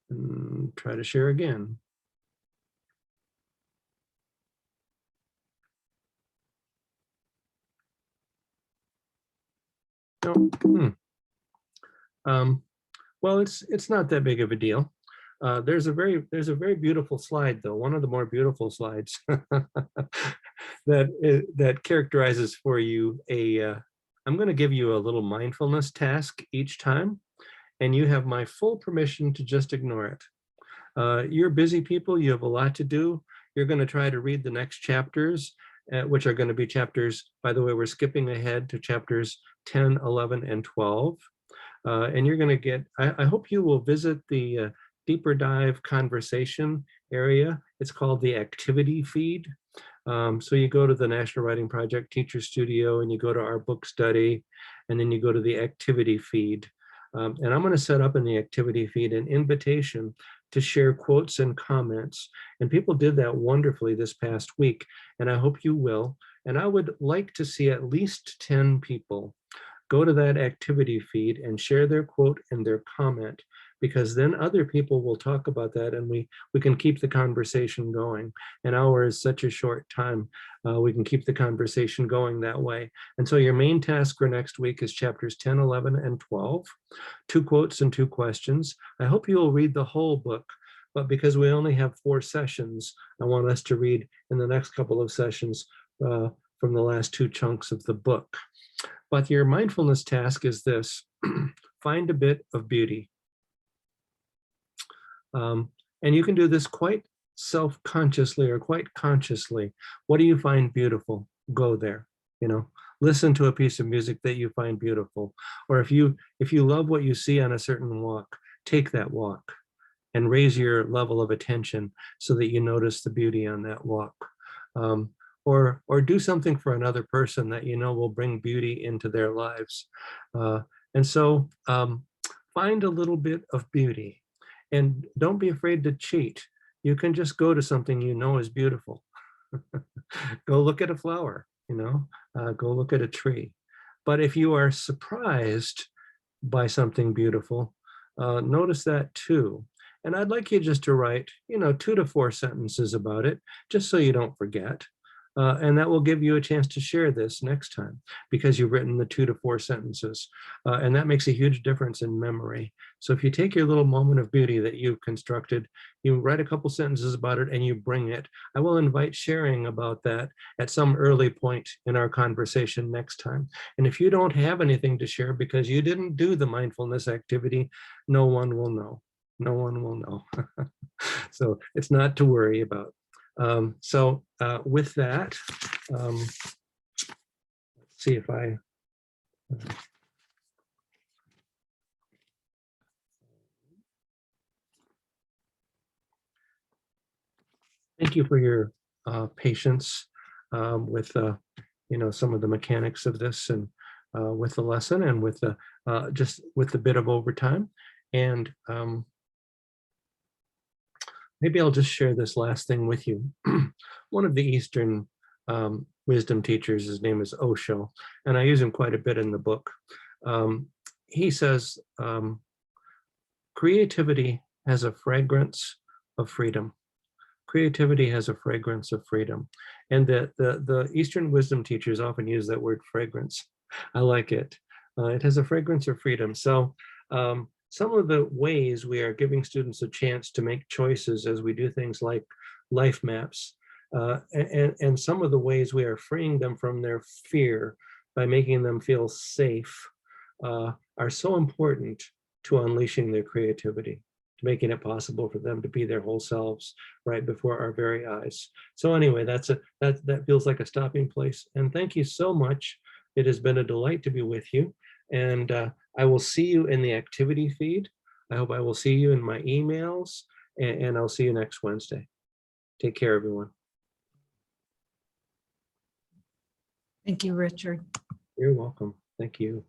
and try to share again. Well, it's not that big of a deal. There's a very beautiful slide, though, one of the more beautiful slides that characterizes for you I'm going to give you a little mindfulness task each time, and you have my full permission to just ignore it. You're busy people, you have a lot to do. You're going to try to read the next chapters, which are going to be chapters, by the way, we're skipping ahead to chapters 10, 11, and 12. And you're going to get, I hope you will visit the deeper dive conversation area. It's called the activity feed. So you go to the National Writing Project Teacher Studio and you go to our book study, and then you go to the activity feed. And I'm going to set up in the activity feed an invitation to share quotes and comments. And people did that wonderfully this past week, and I hope you will. And I would like to see at least 10 people go to that activity feed and share their quote and their comment, because then other people will talk about that and we can keep the conversation going. An hour is such a short time. We can keep the conversation going that way. And so your main task for next week is chapters 10, 11, and 12, 2 quotes and 2 questions. I hope you will read the whole book, but because we only have 4 sessions, I want us to read in the next couple of sessions from the last 2 chunks of the book. But your mindfulness task is this: find a bit of beauty. And you can do this quite self-consciously or quite consciously, what do you find beautiful? Go there, you know, listen to a piece of music that you find beautiful. Or if you love what you see on a certain walk, take that walk and raise your level of attention so that you notice the beauty on that walk. Or do something for another person that you know will bring beauty into their lives. And so find a little bit of beauty, and don't be afraid to cheat. You can just go to something you know is beautiful. Go look at a flower, you know, go look at a tree. But if you are surprised by something beautiful, notice that too. And I'd like you just to write, you know, 2 to 4 sentences about it, just so you don't forget. And that will give you a chance to share this next time because you've written the 2 to 4 sentences. And that makes a huge difference in memory. So if you take your little moment of beauty that you've constructed, you write a couple sentences about it and you bring it, I will invite sharing about that at some early point in our conversation next time. And if you don't have anything to share because you didn't do the mindfulness activity, no one will know. No one will know. So it's not to worry about. With that, let's see if I thank you for your patience with you know, some of the mechanics of this, and with the lesson, and with the just with the bit of overtime. And maybe I'll just share this last thing with you. One of the Eastern wisdom teachers, his name is Osho, and I use him quite a bit in the book. He says, creativity has a fragrance of freedom. Creativity has a fragrance of freedom. And the Eastern wisdom teachers often use that word fragrance. I like it. It has a fragrance of freedom. So some of the ways we are giving students a chance to make choices as we do things like life maps, and some of the ways we are freeing them from their fear by making them feel safe, are so important to unleashing their creativity, to making it possible for them to be their whole selves right before our very eyes. So anyway, that feels like a stopping place. And thank you so much. It has been a delight to be with you. And I will see you in the activity feed. I hope I will see you in my emails, and I'll see you next Wednesday. Take care, everyone. Thank you, Richard. You're welcome. Thank you.